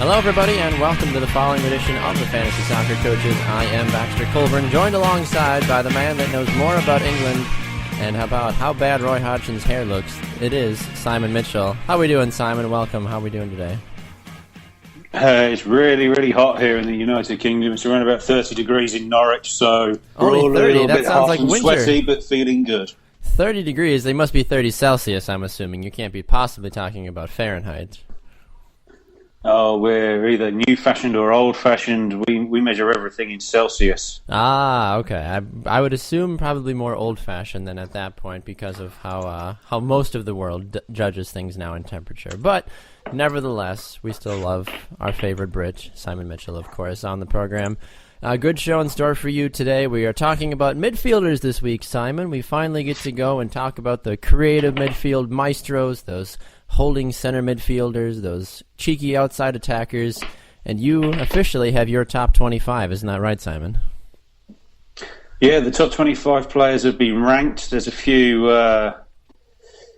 Hello, everybody, and welcome to the following edition of the Fantasy Soccer Coaches. I am Baxter Colburn, joined alongside by the man that knows more about England and about how bad Roy Hodgson's hair looks. It is Simon Mitchell. How are we doing, Simon? Welcome. How are we doing today? It's really, really hot here in the United Kingdom. It's around about 30 degrees in Norwich, so only we're all 30. a little That bit sounds hot like and winter. sweaty, but feeling good. 30 degrees. They must be 30 Celsius, I'm assuming. You can't be possibly talking about Fahrenheit. Oh, we're either new-fashioned or old-fashioned. We measure everything in Celsius. Ah, okay. I would assume probably more old-fashioned than at that point because of how most of the world judges things now in temperature. But nevertheless, we still love our favorite Brit, Simon Mitchell, of course, on the program. A good show in store for you today. We are talking about midfielders this week, Simon. We finally get to go and talk about the creative midfield maestros, those holding center midfielders, those cheeky outside attackers, and you officially have your top 25. Isn't that right, Simon? Yeah, the top 25 players have been ranked. There's a few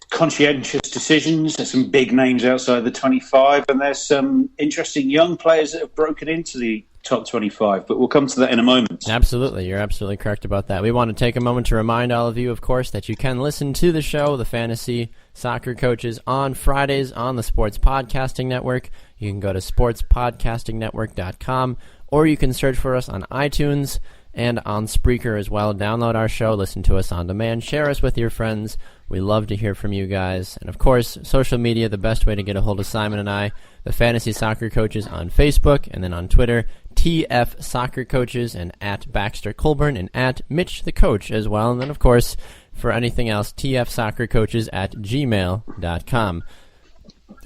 conscientious decisions. There's some big names outside the 25, and there's some interesting young players that have broken into the top 25, but we'll come to that in a moment. Absolutely. You're absolutely correct about that. We want to take a moment to remind all of you, of course, that you can listen to the show, The Fantasy Soccer Coaches, on Fridays on the Sports Podcasting Network. You can go to sportspodcastingnetwork.com, or you can search for us on iTunes and on Spreaker as well. Download our show, listen to us on demand, share us with your friends. We love to hear from you guys. And of course, social media, the best way to get a hold of Simon and I, the Fantasy Soccer Coaches on Facebook, and then on Twitter, TF Soccer Coaches, and at Baxter Colburn, and at Mitch the Coach as well. And then, of course, for anything else, tfsoccercoaches at gmail.com.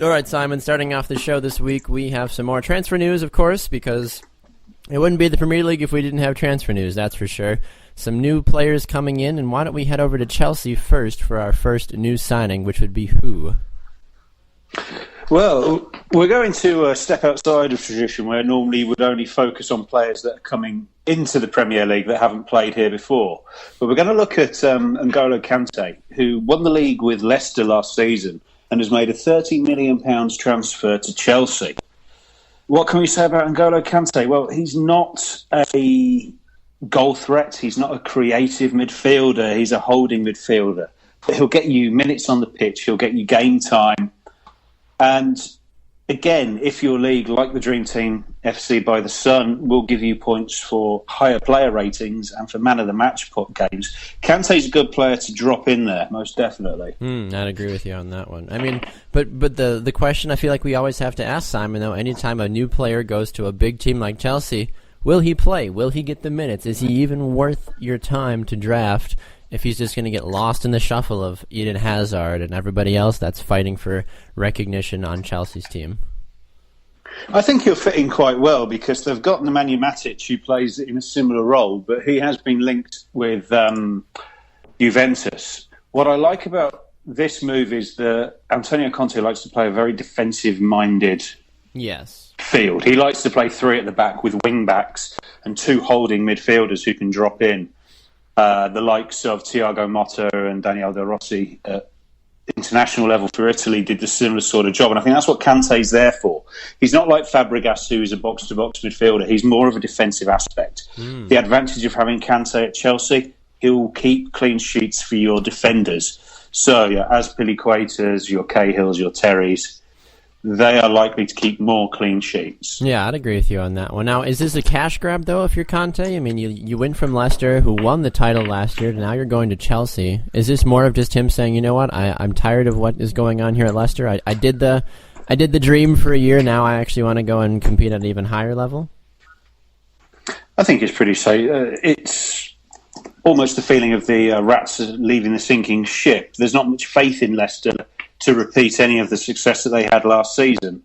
All right, Simon, starting off the show this week, we have some more transfer news, of course, because it wouldn't be the Premier League if we didn't have transfer news, that's for sure. Some new players coming in, and why don't we head over to Chelsea first for our first new signing, which would be who? Well, we're going to step outside of tradition where normally would only focus on players that are coming into the Premier League that haven't played here before. But we're going to look at N'Golo Kante, who won the league with Leicester last season and has made a £30 million transfer to Chelsea. What can we say about N'Golo Kante? Well, he's not a goal threat. He's not a creative midfielder. He's a holding midfielder. He'll get you minutes on the pitch. He'll get you game time. And again, if your league, like the Dream Team FC by the Sun, will give you points for higher player ratings and for man of the match games, Kante's a good player to drop in there, most definitely. I'd agree with you on that one. I mean, but the question I feel like we always have to ask, Simon, though, anytime a new player goes to a big team like Chelsea, will he play? Will he get the minutes? Is he even worth your time to draft if he's just going to get lost in the shuffle of Eden Hazard and everybody else that's fighting for recognition on Chelsea's team? I think he'll fit in quite well because they've got Nemanja Matic, who plays in a similar role, but he has been linked with Juventus. What I like about this move is that Antonio Conte likes to play a very defensive-minded field. He likes to play three at the back with wing-backs and two holding midfielders who can drop in. The likes of Thiago Motta and Daniel De Rossi at international level for Italy did the similar sort of job. And I think that's what Kante's there for. He's not like Fabregas, who is a box-to-box midfielder. He's more of a defensive aspect. The advantage of having Kante at Chelsea, he'll keep clean sheets for your defenders. So your Azpilicuetas, your Cahills, your Terrys, they are likely to keep more clean sheets. Yeah, I'd agree with you on that one. Now, is this a cash grab, though, if you're Conte? I mean, you went from Leicester, who won the title last year, to now you're going to Chelsea. Is this more of just him saying, you know what, I'm tired of what is going on here at Leicester. I did the dream for a year. Now I actually want to go and compete at an even higher level? I think it's pretty safe. It's almost the feeling of the rats leaving the sinking ship. There's not much faith in Leicester to repeat any of the success that they had last season.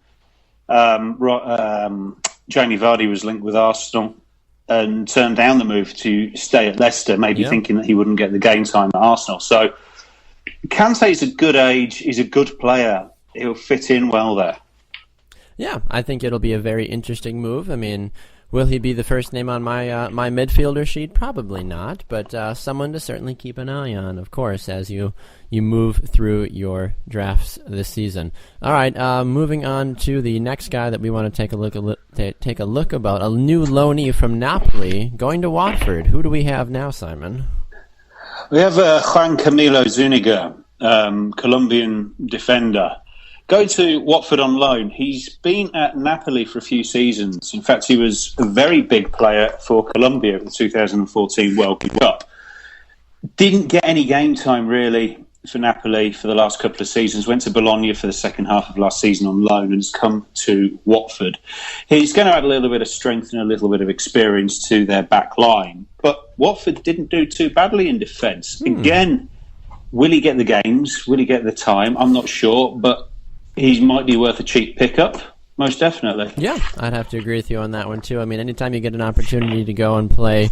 Jamie Vardy was linked with Arsenal and turned down the move to stay at Leicester, maybe thinking that he wouldn't get the game time at Arsenal. So Kante's a good age, he's a good player. He'll fit in well there. Yeah, I think it'll be a very interesting move. I mean, Will he be the first name on my my midfielder sheet? Probably not, but someone to certainly keep an eye on, of course, as you move through your drafts this season. All right, moving on to the next guy that we want to take a look about, a new loanee from Napoli going to Watford. Who do we have now, Simon? We have Juan Camilo Zuniga, Colombian defender. Go to Watford on loan. He's been at Napoli for a few seasons. In fact, he was a very big player for Colombia at the 2014 World Cup. Didn't get any game time, really, for Napoli for the last couple of seasons. Went to Bologna for the second half of last season on loan and has come to Watford. He's going to add a little bit of strength and a little bit of experience to their back line. But Watford didn't do too badly in defence. Again, will he get the games? Will he get the time? I'm not sure, but he might be worth a cheap pickup, most definitely. Yeah, I'd have to agree with you on that one, too. I mean, anytime you get an opportunity to go and play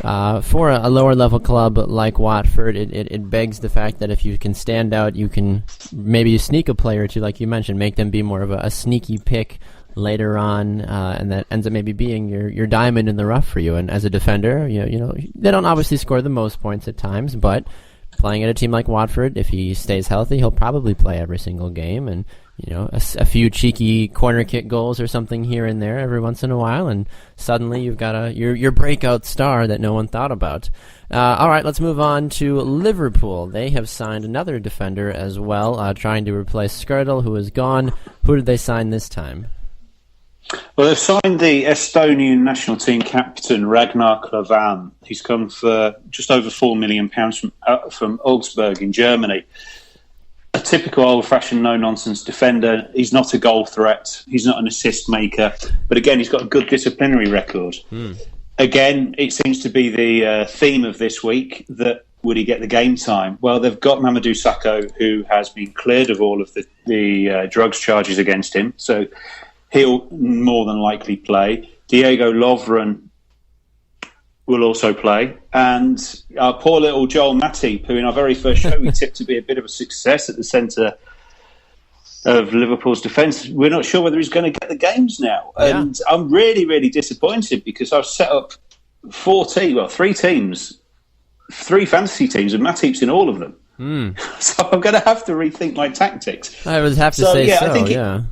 for a lower-level club like Watford, it begs the fact that if you can stand out, you can maybe sneak a player or two, like you mentioned, make them be more of a sneaky pick later on, and that ends up maybe being your diamond in the rough for you. And as a defender, you know they don't obviously score the most points at times, but playing at a team like Watford, if he stays healthy, he'll probably play every single game, and a few cheeky corner kick goals or something here and there every once in a while, and suddenly you've got your breakout star that no one thought about. All right, let's move on to Liverpool. They have signed another defender as well, trying to replace Skirtle, who is gone. Who did they sign this time? Well, they've signed the Estonian national team captain, Ragnar Klavan. He's come for just over £4 million from Augsburg in Germany. A typical old-fashioned, no-nonsense defender. He's not a goal threat. He's not an assist maker. But again, he's got a good disciplinary record. Again, it seems to be the theme of this week that would he get the game time? Well, they've got Mamadou Sakho, who has been cleared of all of the drugs charges against him. So he'll more than likely play. Diego Lovren will also play. And our poor little Joel Matip, who in our very first show we tipped to be a bit of a success at the centre of Liverpool's defence. We're not sure whether he's going to get the games now. Yeah. And I'm really, really disappointed because I've set up three teams, 3 fantasy teams, and Matip's in all of them. So I'm going to have to rethink my tactics. I would have to say yeah, so, I think yeah.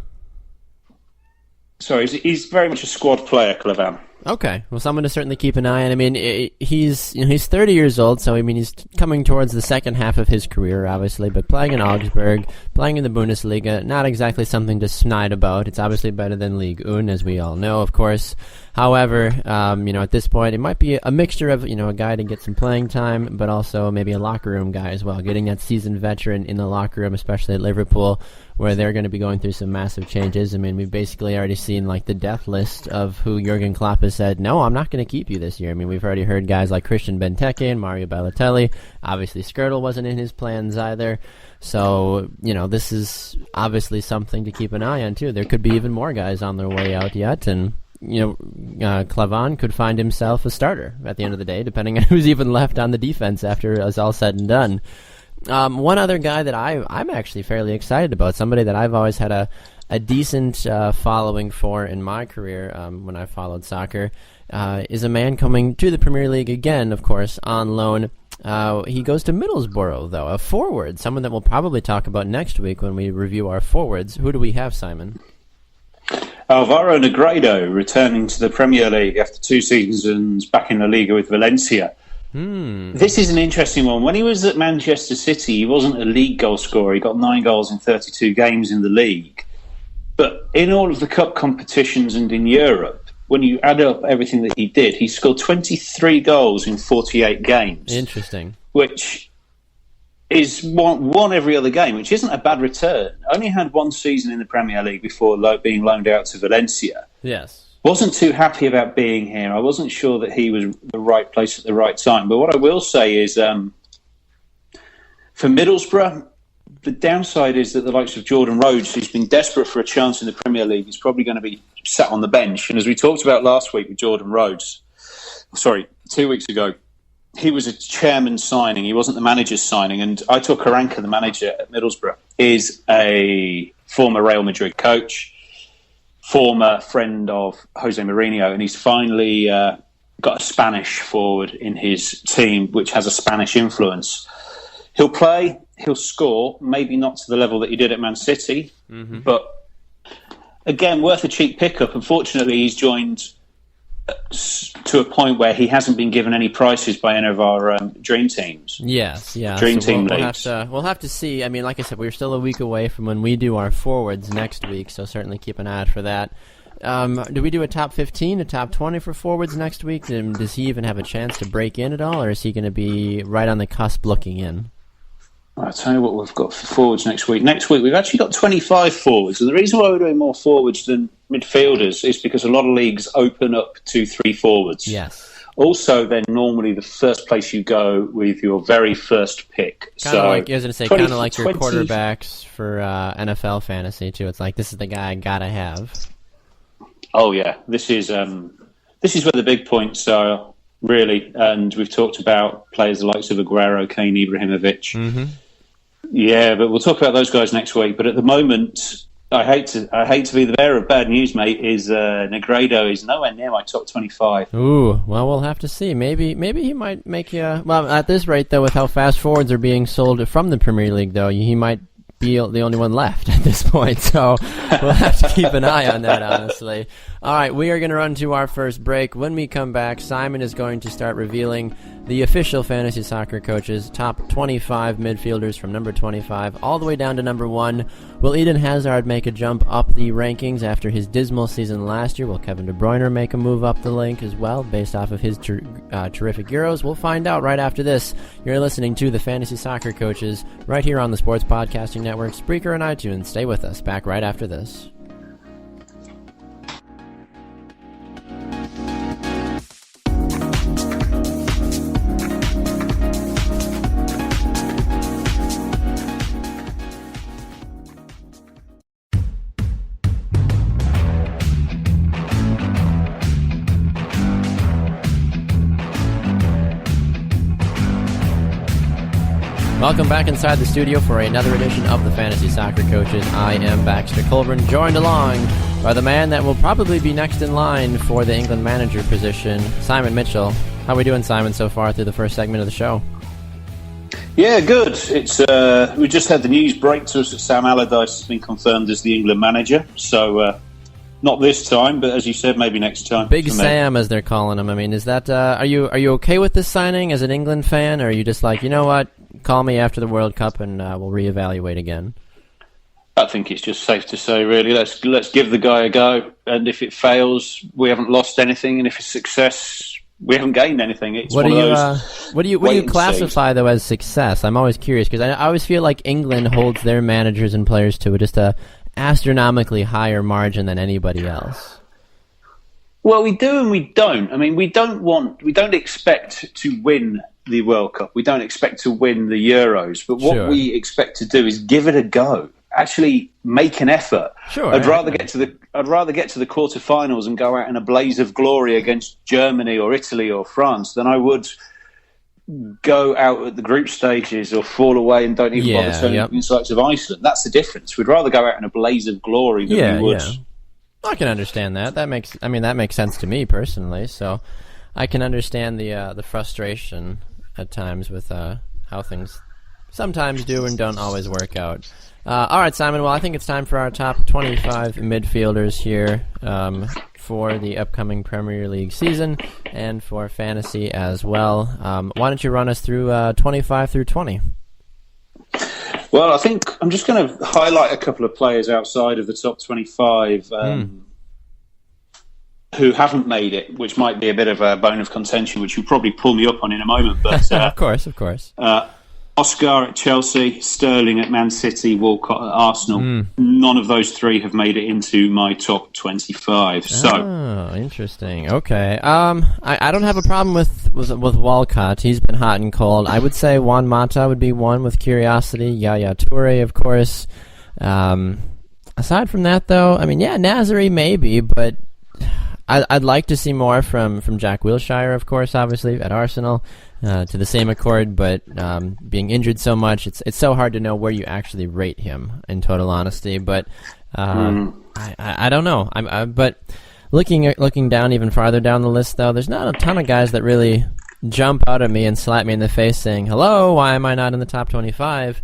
Sorry, he's very much a squad player, Klavan. Okay, well, someone to certainly keep an eye on. I mean, he's 30 years old, so I mean he's coming towards the second half of his career, obviously. But playing in Augsburg, playing in the Bundesliga, not exactly something to snide about. It's obviously better than Ligue 1, as we all know, of course. However, at this point, it might be a mixture of a guy to get some playing time, but also maybe a locker room guy as well, getting that seasoned veteran in the locker room, especially at Liverpool, where they're going to be going through some massive changes. I mean, we've basically already seen like the death list of who Jurgen Klopp has said, no, I'm not going to keep you this year. I mean, we've already heard guys like Christian Benteke and Mario Balotelli. Obviously, Skirtle wasn't in his plans either. So, this is obviously something to keep an eye on, too. There could be even more guys on their way out yet, and Klavan could find himself a starter at the end of the day, depending on who's even left on the defense after it's all said and done. One other guy that I'm actually fairly excited about, somebody that I've always had a decent following for in my career when I followed soccer, is a man coming to the Premier League again, of course, on loan. He goes to Middlesbrough, though, a forward, someone that we'll probably talk about next week when we review our forwards. Who do we have, Simon? Alvaro Negredo returning to the Premier League after 2 seasons back in La Liga with Valencia. This is an interesting one. When he was at Manchester City, he wasn't a league goal scorer. He got 9 goals in 32 games in the league. But in all of the cup competitions and in Europe, when you add up everything that he did, he scored 23 goals in 48 games. Interesting. Which is one every other game, which isn't a bad return. Only had 1 season in the Premier League before being loaned out to Valencia. Yes. Wasn't too happy about being here. I wasn't sure that he was the right place at the right time. But what I will say is, for Middlesbrough, the downside is that the likes of Jordan Rhodes, who's been desperate for a chance in the Premier League, is probably going to be sat on the bench. And as we talked about last week with Jordan Rhodes, 2 weeks ago, he was a chairman's signing. He wasn't the manager's signing. And Aitor Karanka, the manager at Middlesbrough, is a former Real Madrid coach. former friend of Jose Mourinho, and he's finally got a Spanish forward in his team, which has a Spanish influence. He'll play, he'll score, maybe not to the level that he did at Man City, but again, worth a cheap pickup. Unfortunately, he's joined to a point where he hasn't been given any prices by any of our dream teams. Yes, yeah. Dream team leagues. We'll have to see. I mean, like I said, we're still a week away from when we do our forwards next week, so certainly keep an eye out for that. Do we do a top 15, a top 20 for forwards next week? And does he even have a chance to break in at all, or is he going to be right on the cusp looking in? I'll tell you what we've got for forwards next week. Next week, we've actually got 25 forwards. And the reason why we're doing more forwards than midfielders is because a lot of leagues open up to 3 forwards. Yes. Also, then normally the first place you go with your very first pick. Kind of like, I was going to say, kind of like your quarterbacks for NFL fantasy, too. It's like, this is the guy I got to have. Oh, yeah. This is where the big points are, really. And we've talked about players the likes of Aguero, Kane, Ibrahimovic. Mm-hmm. Yeah, but we'll talk about those guys next week. But at the moment, I hate to be the bearer of bad news, mate. Negredo is nowhere near my top 25. Ooh, well, we'll have to see. Maybe he might make you. Well, at this rate, though, with how fast forwards are being sold from the Premier League, though, he might be the only one left at this point. So we'll have to keep an eye on that, honestly. All right, we are going to run to our first break. When we come back, Simon is going to start revealing the official fantasy soccer coaches' top 25 midfielders from number 25 all the way down to number 1. Will Eden Hazard make a jump up the rankings after his dismal season last year? Will Kevin De Bruyne make a move up the link as well based off of his terrific Euros? We'll find out right after this. You're listening to the Fantasy Soccer Coaches right here on the Sports Podcasting Network, Spreaker, and iTunes. Stay with us. Back right after this. Welcome back inside the studio for another edition of the Fantasy Soccer Coaches. I am Baxter Colburn, joined along by the man that will probably be next in line for the England manager position, Simon Mitchell. How are we doing, Simon, so far through the first segment of the show? Yeah, good. It's we just had the news break to us that Sam Allardyce has been confirmed as the England manager. So not this time, but as you said, maybe next time. Big Sam, as they're calling him. I mean, is that are you okay with this signing as an England fan, or are you just like, you know what? Call me after the World Cup and we'll reevaluate again? I think it's just safe to say, really, let's give the guy a go. And if it fails, we haven't lost anything. And if it's success, we haven't gained anything. It's what do you classify, though, as success? I'm always curious because I always feel like England holds their managers and players to just a astronomically higher margin than anybody else. Well, we do and we don't. I mean, we don't expect to win the World Cup. We don't expect to win the Euros. But what we expect to do is give it a go. Actually make an effort. Sure. I'd rather get to the quarterfinals and go out in a blaze of glory against Germany or Italy or France than I would go out at the group stages or fall away and don't even bother turning against the likes of Iceland. That's the difference. We'd rather go out in a blaze of glory than we would. Yeah. I can understand that. That makes sense to me personally. So I can understand the frustration at times with how things sometimes do and don't always work out. All right, Simon. Well, I think it's time for our top 25 midfielders here for the upcoming Premier League season and for fantasy as well. Why don't you run us through 25 through 20? Well, I think I'm just going to highlight a couple of players outside of the top 25 who haven't made it, which might be a bit of a bone of contention, which you'll probably pull me up on in a moment. But of course. Oscar at Chelsea, Sterling at Man City, Walcott at Arsenal. None of those three have made it into my top 25. So, interesting. Okay. I don't have a problem with Walcott. He's been hot and cold. I would say Juan Mata would be one with curiosity. Yaya Toure, of course. Aside from that, though, I mean, Nazari maybe, but I'd like to see more from Jack Wilshere, of course, obviously, at Arsenal, to the same accord, but being injured so much, it's so hard to know where you actually rate him, in total honesty. But I I don't know. But looking down even farther down the list, though, there's not a ton of guys that really jump out at me and slap me in the face saying, "Hello, why am I not in the top 25?"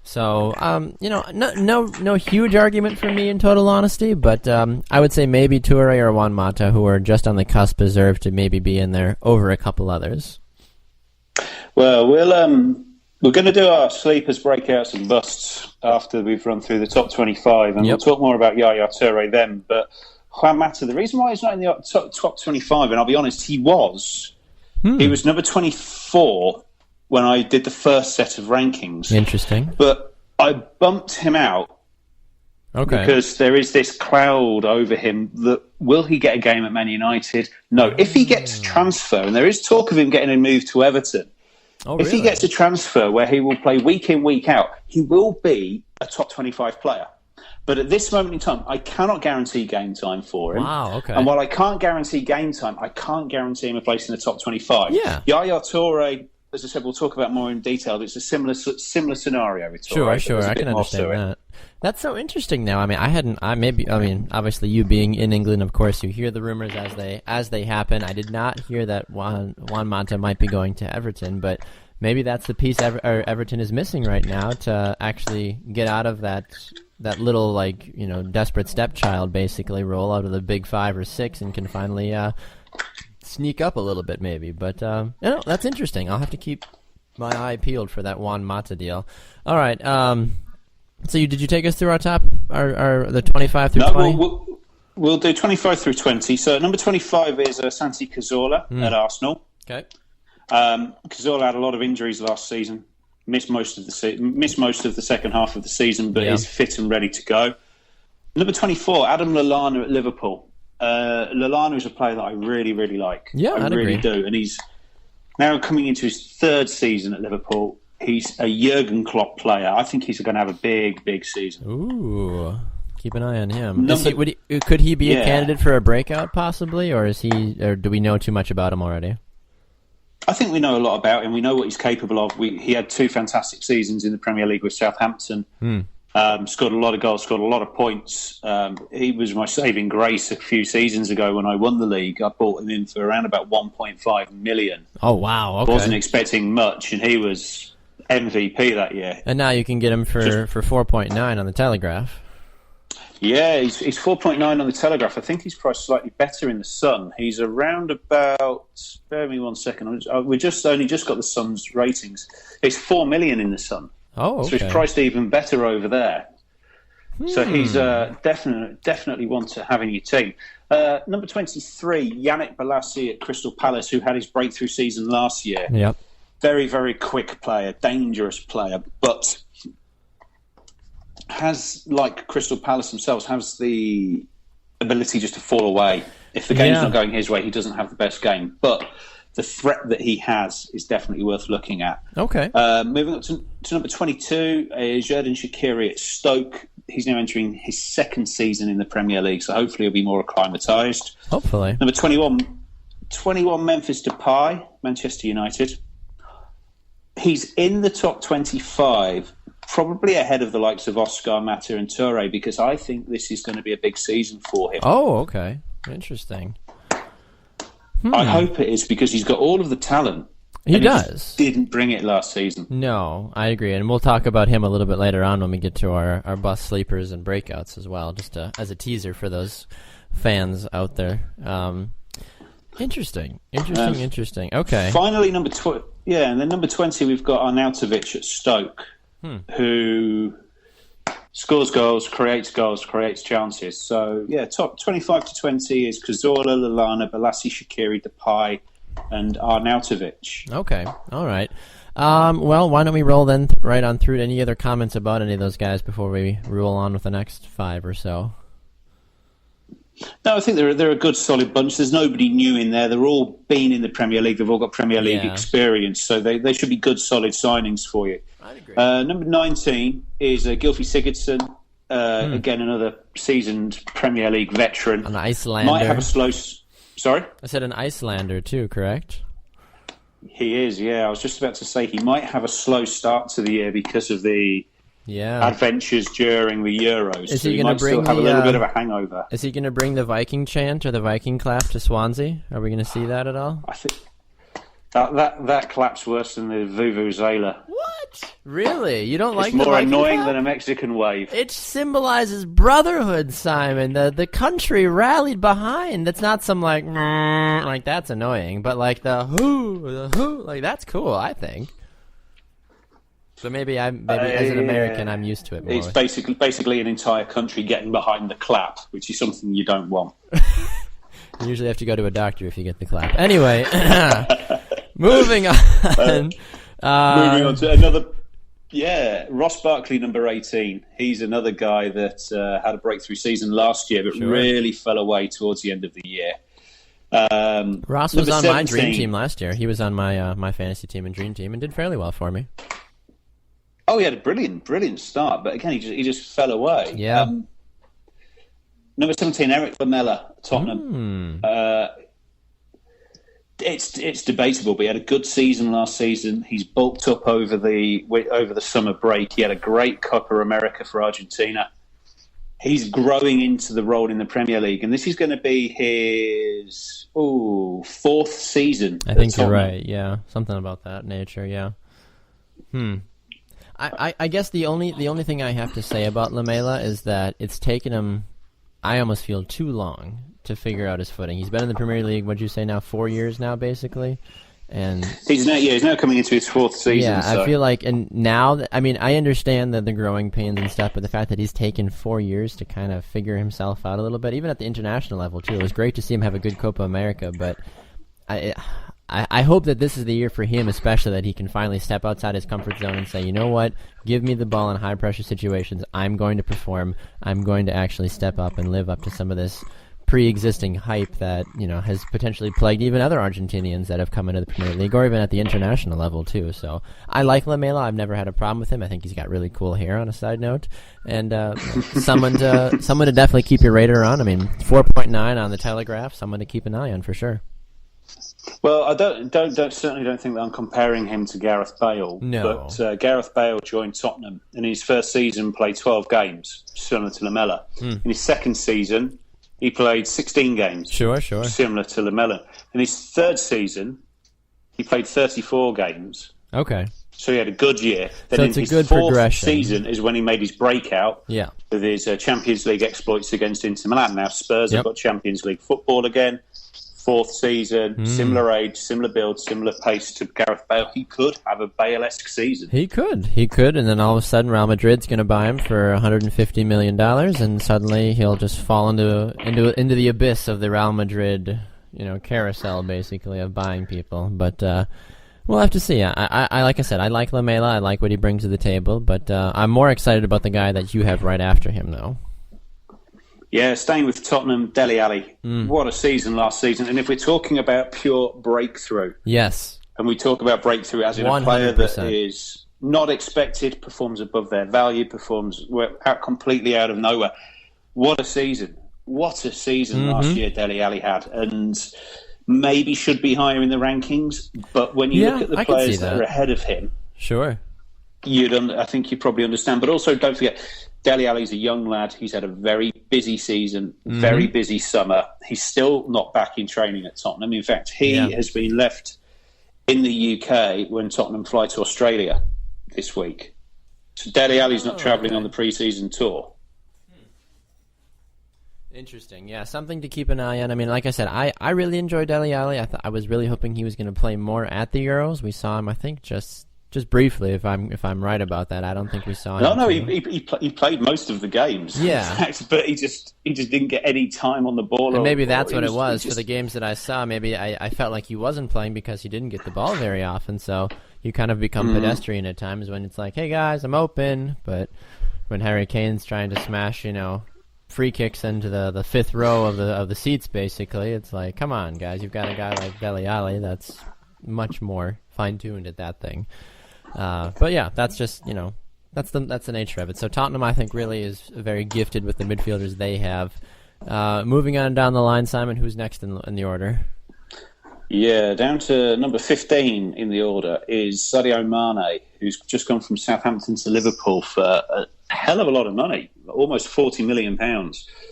So, no huge argument for me in total honesty, but I would say maybe Toure or Juan Mata, who are just on the cusp, deserve to maybe be in there over a couple others. Well, we're going to do our sleepers, breakouts, and busts after we've run through the top 25, and we'll talk more about Yaya Toure then. But Juan Mata, the reason why he's not in the top 25, and I'll be honest, he was number 24 when I did the first set of rankings. Interesting. But I bumped him out because there is this cloud over him that will he get a game at Man United? No. If he gets a transfer, and there is talk of him getting a move to Everton, if he gets a transfer where he will play week in, week out, he will be a top 25 player. But at this moment in time, I cannot guarantee game time for him. Wow, okay. And while I can't guarantee game time, I can't guarantee him a place in the top 25. Yeah. Yaya Toure, as I said, we'll talk about more in detail. It's a similar scenario with Toure. Sure, I can understand that. That's so interesting now. I mean, obviously you being in England, of course, you hear the rumors as they happen. I did not hear that Juan Mata might be going to Everton, but maybe that's the piece Everton is missing right now to actually get out of that little, desperate stepchild basically role out of the big 5 or 6 and can finally sneak up a little bit maybe. But that's interesting. I'll have to keep my eye peeled for that Juan Mata deal. All right. So did you take us through our top, the 25 through 20? We'll do 25 through 20. So number 25 is Santi Cazorla at Arsenal. Okay. Cazorla had a lot of injuries last season. Missed most of the second half of the season, but is fit and ready to go. Number 24, Adam Lallana at Liverpool. Lallana is a player that I really, really like. Yeah, I really do. And he's now coming into his 3rd season at Liverpool. He's a Jurgen Klopp player. I think he's going to have a big, big season. Ooh, keep an eye on him. Could he be a candidate for a breakout possibly, or do we know too much about him already? I think we know a lot about him. We know what he's capable of. He had 2 fantastic seasons in the Premier League with Southampton. Scored a lot of goals, scored a lot of points. He was my saving grace a few seasons ago when I won the league. I bought him in for around about 1.5 million. Oh, wow. Okay. Wasn't expecting much, and he was MVP that year. And now you can get him for 4.9 on the Telegraph. Yeah, he's 4.9 on the Telegraph. I think he's priced slightly better in the Sun. He's around about. Bear with me 1 second. We only just got the Sun's ratings. It's 4 million in the Sun. Oh, okay. So he's priced even better over there. So he's definitely one to have in your team. Number 23, Yannick Bolasie at Crystal Palace, who had his breakthrough season last year. Yep. Very, very quick player, dangerous player, but has, like Crystal Palace themselves, has the ability just to fall away. If the game's not going his way, he doesn't have the best game. But the threat that he has is definitely worth looking at. Okay. Moving up to number 22 is Xherdan Shaqiri at Stoke. He's now entering his 2nd season in the Premier League, so hopefully he'll be more acclimatised. Hopefully. Number 21 Memphis Depay, Manchester United. He's in the top 25, probably ahead of the likes of Oscar, Mata and Toure, because I think this is going to be a big season for him. Oh, okay. Interesting. I hope it is, because he's got all of the talent. He does. He didn't bring it last season. No, I agree. And we'll talk about him a little bit later on when we get to our bus sleepers and breakouts as well, just as a teaser for those fans out there. Interesting. Okay. Finally, number 20, we've got Arnautovic at Stoke, who scores goals, creates chances. So, top 25 to 20 is Cazorla, Lallana, Bolasie, Shaqiri, Depay, and Arnautovic. Okay, all right. Well, why don't we roll then right on through to any other comments about any of those guys before we roll on with the next 5 or so? No, I think they're a good, solid bunch. There's nobody new in there. They're all been in the Premier League. They've all got Premier League experience, so they should be good, solid signings for you. I'd agree. Number 19 is Gylfi Sigurdsson. Again, another seasoned Premier League veteran. An Icelander. Might have a slow... Sorry? I said an Icelander too, correct? He is, yeah. I was just about to say he might have a slow start to the year because of the adventures during the Euros. Is so he going to still have a little bit of a hangover. Is he going to bring the Viking chant or the Viking clap to Swansea? Are we going to see that at all? I think that clap's worse than the Vuvuzela. What? Really? You don't like it's the more Viking annoying clap? than a Mexican wave. It symbolizes brotherhood, Simon. The country rallied behind. That's not some like that's annoying, but like the who, like that's cool, I think. So maybe as an American, I'm used to it more. It's basically an entire country getting behind the clap, which is something you don't want. You usually have to go to a doctor if you get the clap. Anyway, moving on. Moving on to another. Yeah, Ross Barkley, number 18. He's another guy that had a breakthrough season last year, but really fell away towards the end of the year. Ross was on my dream team last year. He was on my fantasy team and dream team and did fairly well for me. Oh, he had a brilliant start, but again, he just fell away. Yeah. Number 17, Eric Lamela, Tottenham. It's debatable, but he had a good season last season. He's bulked up over the summer break. He had a great Copa America for Argentina. He's growing into the role in the Premier League, and this is going to be his fourth season. I think you're right. Yeah, something about that nature. Yeah. I guess the only thing I have to say about Lamela is that it's taken him, I almost feel, too long to figure out his footing. He's been in the Premier League, what'd you say now, 4 years now, basically? And he's now coming into his fourth season. Yeah, so. I feel like, and now, I understand the growing pains and stuff, but the fact that he's taken 4 years to kind of figure himself out a little bit, even at the international level, too. It was great to see him have a good Copa America, but I hope that this is the year for him, especially that he can finally step outside his comfort zone and say, you know what, give me the ball in high-pressure situations. I'm going to perform. I'm going to actually step up and live up to some of this pre-existing hype that, has potentially plagued even other Argentinians that have come into the Premier League or even at the international level, too. So I like Lamela. I've never had a problem with him. I think he's got really cool hair, on a side note. And someone to definitely keep your radar on. 4.9 on the Telegraph. Someone to keep an eye on for sure. Well, I certainly don't think that I'm comparing him to Gareth Bale. No. But Gareth Bale joined Tottenham and in his first season played 12 games, similar to Lamela. In his second season, he played 16 games. Sure. Similar to Lamela. In his third season, he played 34 games. Okay. So he had a good year. Then so it's a good fourth progression. Season is when he made his breakout. Yeah. With his Champions League exploits against Inter Milan. Now Spurs have got Champions League football again. Fourth season, similar age, similar build, similar pace to Gareth Bale. He could have a Bale-esque season. He could, and then all of a sudden Real Madrid's going to buy him for $150 million, and suddenly he'll just fall into the abyss of the Real Madrid, carousel, basically, of buying people. But we'll have to see. I like I said, I like Lamela. I like what he brings to the table, but I'm more excited about the guy that you have right after him, though. Yeah, staying with Tottenham, Dele Alli. What a season last season. And if we're talking about pure breakthrough. Yes. And we talk about breakthrough as in 100%. A player that is not expected, performs above their value, performs completely out of nowhere. What a season. What a season last year Dele Alli had. And maybe should be higher in the rankings. But when you look at the players that are ahead of him. Sure. I think you probably understand. But also, don't forget, Dele Alli's a young lad. He's had a very busy season, very busy summer. He's still not back in training at Tottenham. In fact, he has been left in the UK when Tottenham fly to Australia this week. So Dele Alli's not travelling on the pre-season tour. Interesting. Yeah, something to keep an eye on. Like I said, I really enjoyed Dele Alli. I was really hoping he was going to play more at the Euros. We saw him, I think, just briefly, if I'm right about that. I don't think we saw him. No, he played most of the games. Yeah, in fact, but he just didn't get any time on the ball. And maybe that's what it was for the games that I saw. Maybe I felt like he wasn't playing because he didn't get the ball very often. So you kind of become pedestrian at times when it's like, hey guys, I'm open. But when Harry Kane's trying to smash, free kicks into the fifth row of the seats, basically, it's like, come on, guys, you've got a guy like Dele Alli that's much more fine-tuned at that thing. But yeah, that's just, that's the nature of it. So Tottenham, I think, really is very gifted with the midfielders they have. Moving on down the line, Simon, who's next in the order? Yeah, down to number 15 in the order is Sadio Mane, who's just gone from Southampton to Liverpool for a hell of a lot of money, almost £40 million.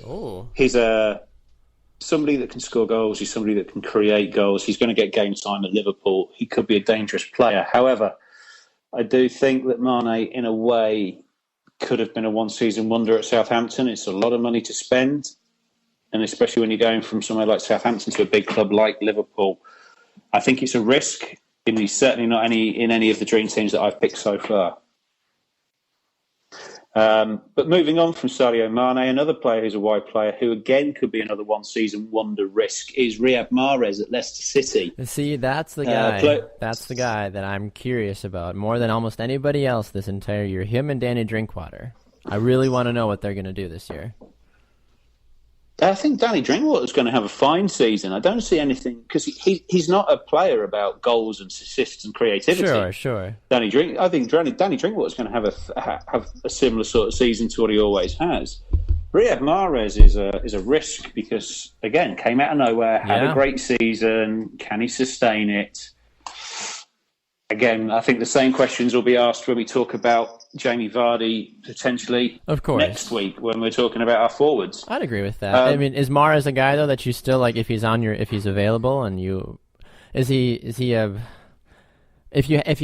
Oh. He's somebody that can score goals. He's somebody that can create goals. He's going to get game time at Liverpool. He could be a dangerous player. However, I do think that Mane, in a way, could have been a one-season wonder at Southampton. It's a lot of money to spend, and especially when you're going from somewhere like Southampton to a big club like Liverpool, I think it's a risk. And he's certainly not in any of the dream teams that I've picked so far. But moving on from Sadio Mane, another player who's a wide player who again could be another one-season wonder risk is Riyad Mahrez at Leicester City. See, that's the guy. That's the guy that I'm curious about more than almost anybody else this entire year. Him and Danny Drinkwater. I really want to know what they're going to do this year. I think Danny Drinkwater's going to have a fine season. I don't see anything because he's not a player about goals and assists and creativity. Sure. I think Danny Drinkwater's going to have a similar sort of season to what he always has. Riyad Mahrez is a risk because again came out of nowhere, had a great season. Can he sustain it? Again, I think the same questions will be asked when we talk about Jamie Vardy potentially next week when we're talking about our forwards. I'd agree with that. I mean, is Mahrez a guy though that you still like if he's available and if you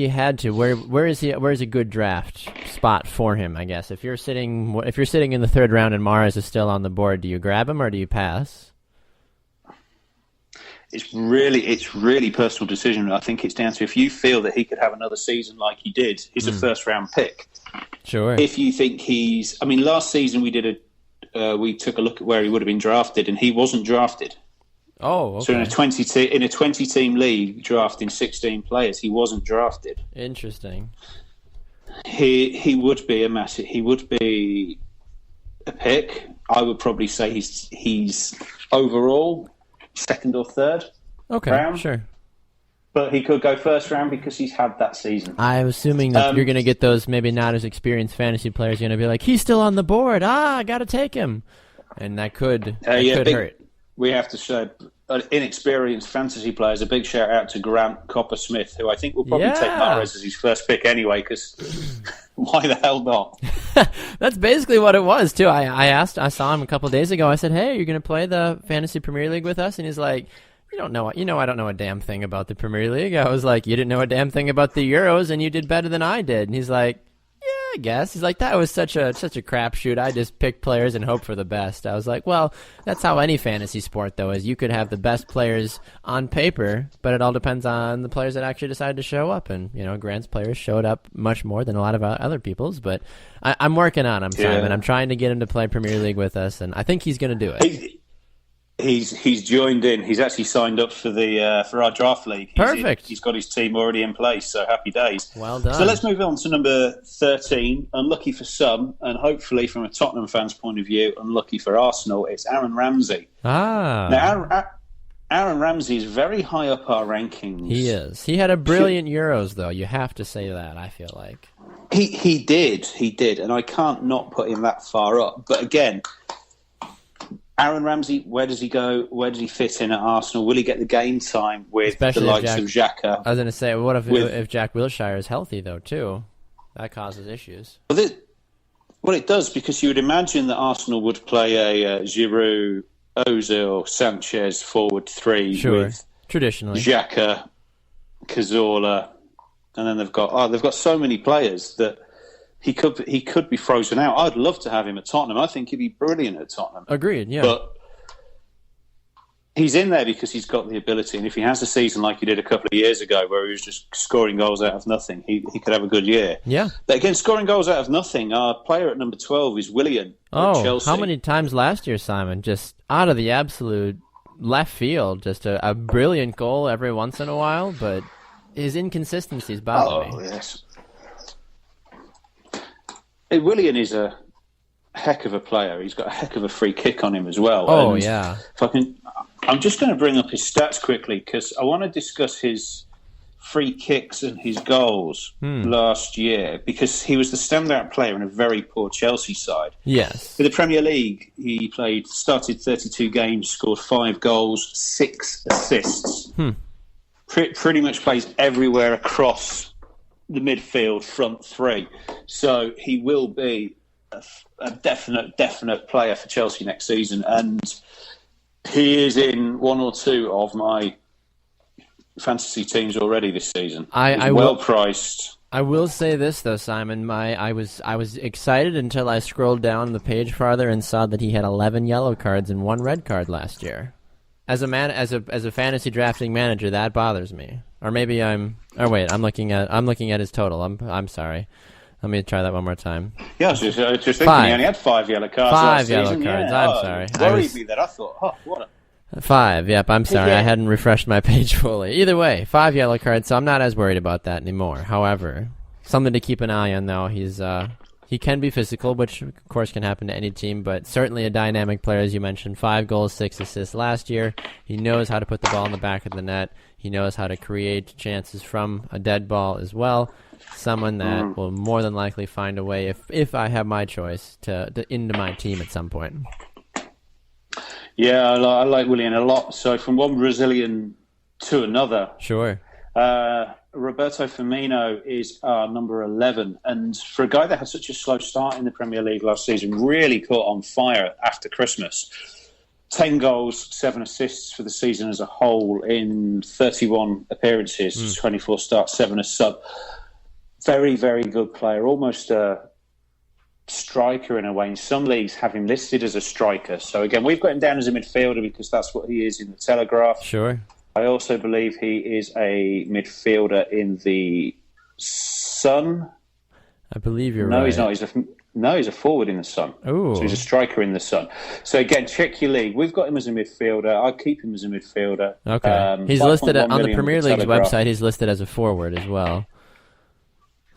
had to, where's a good draft spot for him, I guess. If you're sitting in the third round and Mahrez is still on the board, do you grab him or do you pass? It's really personal decision. I think it's down to if you feel that he could have another season like he did, he's a first round pick. Sure. If you think last season we took a look at where he would have been drafted and he wasn't drafted. Oh, okay. So in a 20 team league drafting 16 players, he wasn't drafted. Interesting. He would be a pick. I would probably say he's overall second or third round. Sure. But he could go first round because he's had that season. I'm assuming that you're going to get those maybe not as experienced fantasy players going to be like, he's still on the board. I got to take him. And that could hurt. We have to show inexperienced fantasy players. A big shout out to Grant Coppersmith, who I think will probably take Mahrez as his first pick anyway, because why the hell not? That's basically what it was, too. I saw him a couple days ago. I said, hey, you're going to play the Fantasy Premier League with us? And he's like, I don't know a damn thing about the Premier League. I was like, you didn't know a damn thing about the Euros, and you did better than I did. And he's like, yeah, I guess. He's like, that was such a crapshoot. I just picked players and hope for the best. I was like, well, that's how any fantasy sport, though, is you could have the best players on paper, but it all depends on the players that actually decide to show up. And, Grant's players showed up much more than a lot of other people's, but I'm working on him, Simon. I'm trying to get him to play Premier League with us, and I think he's going to do it. He's joined in. He's actually signed up for for our draft league. Perfect. He's got his team already in place, so happy days. Well done. So let's move on to number 13. Unlucky for some, and hopefully from a Tottenham fan's point of view, unlucky for Arsenal. It's Aaron Ramsey. Now, Aaron Ramsey is very high up our rankings. He is. He had a brilliant Euros, though. You have to say that, I feel like. He did, and I can't not put him that far up. But again, Aaron Ramsey, where does he go? Where does he fit in at Arsenal? Will he get the game time with especially the likes of Xhaka? I was going to say, what if Jack Wilshere is healthy, though, too? That causes issues. Well, it does, because you would imagine that Arsenal would play a Giroud, Ozil, Sanchez forward three with traditionally Xhaka, Cazorla, and then they've got so many players that he could be frozen out. I'd love to have him at Tottenham. I think he'd be brilliant at Tottenham. Agreed, yeah. But he's in there because he's got the ability, and if he has a season like he did a couple of years ago where he was just scoring goals out of nothing, he could have a good year. Yeah. But again, scoring goals out of nothing, our player at number 12 is Willian at Chelsea. How many times last year, Simon? Just out of the absolute left field, just a brilliant goal every once in a while, but his inconsistencies bother me. Oh, yes. Willian is a heck of a player. He's got a heck of a free kick on him as well. Oh, and yeah. I'm just going to bring up his stats quickly because I want to discuss his free kicks and his goals last year, because he was the standout player in a very poor Chelsea side. Yes. For the Premier League, he started 32 games, scored 5 goals, 6 assists. pretty much plays everywhere across the midfield front three. So he will be a definite player for Chelsea next season. And he is in one or two of my fantasy teams already this season. Well priced. I will say this though, Simon. I was excited until I scrolled down the page farther and saw that he had 11 yellow cards and 1 red card last year. As a fantasy drafting manager, that bothers me. Or maybe I'm looking at his total. I'm sorry. Let me try that one more time. Yeah, I was just thinking he only had 5 yellow cards. 5 yellow cards. Yeah. I'm sorry. It worried me that I thought, what a... 5, yep, I'm sorry. I hadn't refreshed my page fully. Either way, 5 yellow cards, so I'm not as worried about that anymore. However, something to keep an eye on, though. He can be physical, which, of course, can happen to any team, but certainly a dynamic player, as you mentioned. 5 goals, 6 assists last year. He knows how to put the ball in the back of the net. He knows how to create chances from a dead ball as well. Someone that will more than likely find a way, if I have my choice, to into my team at some point. Yeah, I like Willian a lot. So from one Brazilian to another. Sure. Roberto Firmino is our number 11. And for a guy that had such a slow start in the Premier League last season, really caught on fire after Christmas. 10 goals, 7 assists for the season as a whole in 31 appearances, 24 starts, 7 as sub. Very, very good player. Almost a striker in a way. In some leagues have him listed as a striker. So again, we've got him down as a midfielder because that's what he is in the Telegraph. Sure. I also believe he is a midfielder in the Sun. I believe you're right. No, he's not. He's a forward in the Sun. Ooh. So he's a striker in the Sun. So again, check your league. We've got him as a midfielder. I keep him as a midfielder. Okay. He's listed on the Premier League's website. He's listed as a forward as well.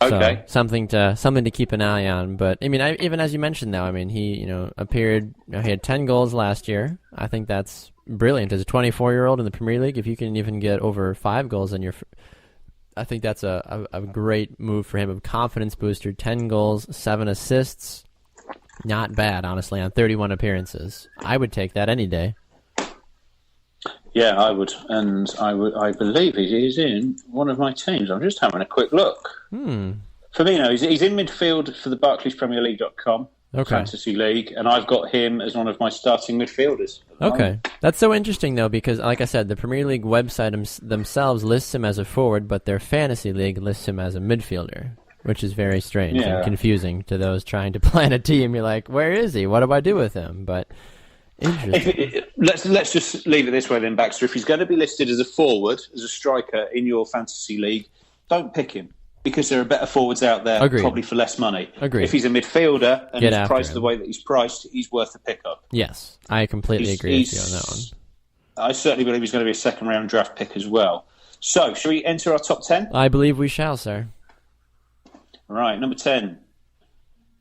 Okay. So, something to keep an eye on. But I mean, even as you mentioned, though, I mean, he appeared. He had 10 goals last year. I think that's brilliant as a 24-year-old in the Premier League. If you can even get over 5 goals in I think that's a great move for him. A confidence booster. 10 goals, 7 assists. Not bad, honestly, on 31 appearances. I would take that any day. Yeah, I would, and I believe he is in one of my teams. I'm just having a quick look. Firmino, he's in midfield for the BarclaysPremierLeague.com fantasy league, and I've got him as one of my starting midfielders. Okay, that's so interesting though, because like I said, the Premier League website themselves lists him as a forward, but their fantasy league lists him as a midfielder, which is very strange and confusing to those trying to plan a team. You're like, where is he? What do I do with him? But interesting. Let's just leave it this way then, Baxter. If he's going to be listed as a forward, as a striker in your fantasy league, don't pick him because there are better forwards out there, probably for less money. Agreed. If he's a midfielder and he's priced the way that he's priced, he's worth a pickup. Yes, I completely agree with you on that one. I certainly believe he's going to be a second-round draft pick as well. So, shall we enter our top 10? I believe we shall, sir. All right, number 10.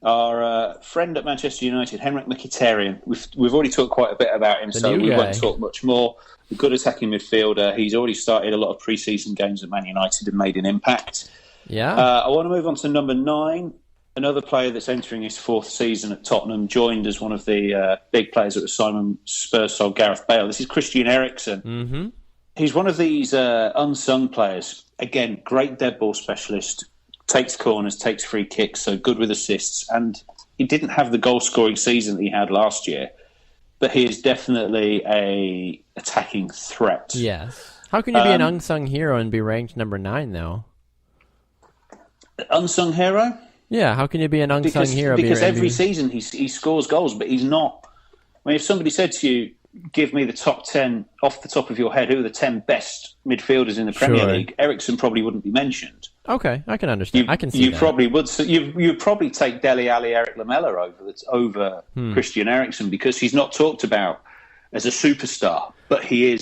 Our friend at Manchester United, Henrik Mkhitaryan. We've already talked quite a bit about him, so we won't talk much more. A good attacking midfielder. He's already started a lot of pre-season games at Man United and made an impact. Yeah. I want to move on to number 9. Another player that's entering his 4th season at Tottenham, joined as one of the big players at the Simon Spurs sold Gareth Bale. This is Christian Eriksen. Mm-hmm. He's one of these unsung players. Again, great dead ball specialist. Takes corners, takes free kicks, so good with assists. And he didn't have the goal-scoring season that he had last year, but he is definitely a attacking threat. Yes. How can you be an unsung hero and be ranked number 9, though? Unsung hero? Yeah, how can you be an unsung hero? Because every season he scores goals, but he's not... I mean, if somebody said to you, give me the top 10 off the top of your head, who are the 10 best midfielders in the Premier League, Eriksen probably wouldn't be mentioned. Okay, I can understand. I can see you that. Probably would. So you'd probably take Dele Alli, Eric Lamela over Christian Eriksen because he's not talked about as a superstar, but he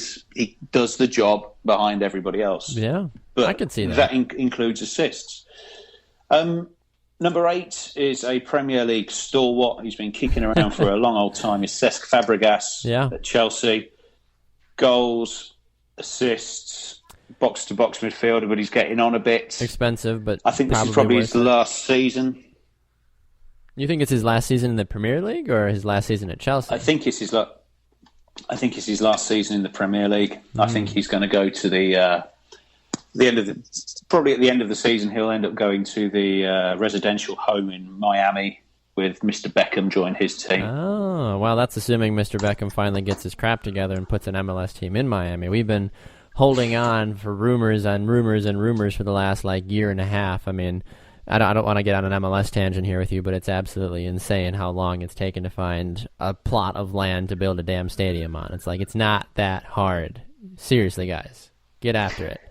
does the job behind everybody else. Yeah, but I can see that. That includes assists. Number 8 is a Premier League stalwart. He's been kicking around for a long old time. Is Cesc Fabregas at Chelsea. Goals, assists, box-to-box midfielder, but he's getting on a bit. Expensive, but I think this is probably his last season. You think it's his last season in the Premier League or his last season at Chelsea? I think it's his last season in the Premier League. I think he's going to go to the probably at the end of the season, he'll end up going to the residential home in Miami with Mr. Beckham join his team. Oh, well, that's assuming Mr. Beckham finally gets his crap together and puts an MLS team in Miami. We've been holding on for rumors and rumors and rumors for the last year and a half. I mean, I don't want to get on an MLS tangent here with you, but it's absolutely insane how long it's taken to find a plot of land to build a damn stadium on. It's not that hard. Seriously, guys, get after it.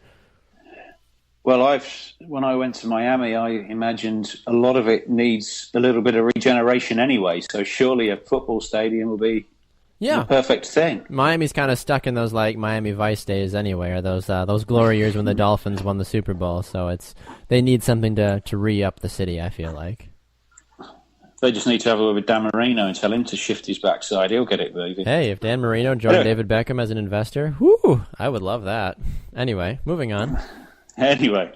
Well, when I went to Miami, I imagined a lot of it needs a little bit of regeneration anyway. So surely a football stadium will be the perfect thing. Miami's kind of stuck in those Miami Vice days anyway, or those glory years when the Dolphins won the Super Bowl. So they need something to re-up the city, I feel like. They just need to have a word with Dan Marino and tell him to shift his backside. He'll get it moving. Hey, if Dan Marino joined David Beckham as an investor, whoo, I would love that. Anyway, moving on. Anyway,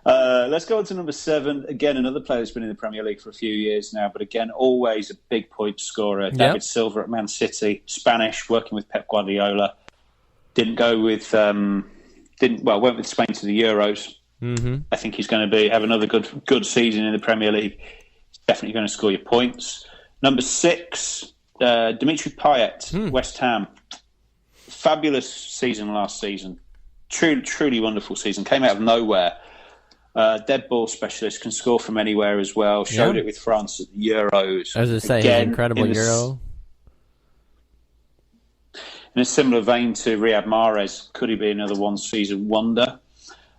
let's go on to number 7. Again, another player that's been in the Premier League for a few years now, but again, always a big point scorer. David Silva at Man City, Spanish, working with Pep Guardiola. Went with Spain to the Euros. Mm-hmm. I think he's going to have another good season in the Premier League. He's definitely going to score your points. Number 6, Dimitri Payet, West Ham. Fabulous season last season. Truly wonderful season. Came out of nowhere. Dead ball specialist, can score from anywhere as well. Showed it with France at the Euros. I was going to say, his incredible Euro. In a similar vein to Riyad Mahrez, could he be another one-season wonder?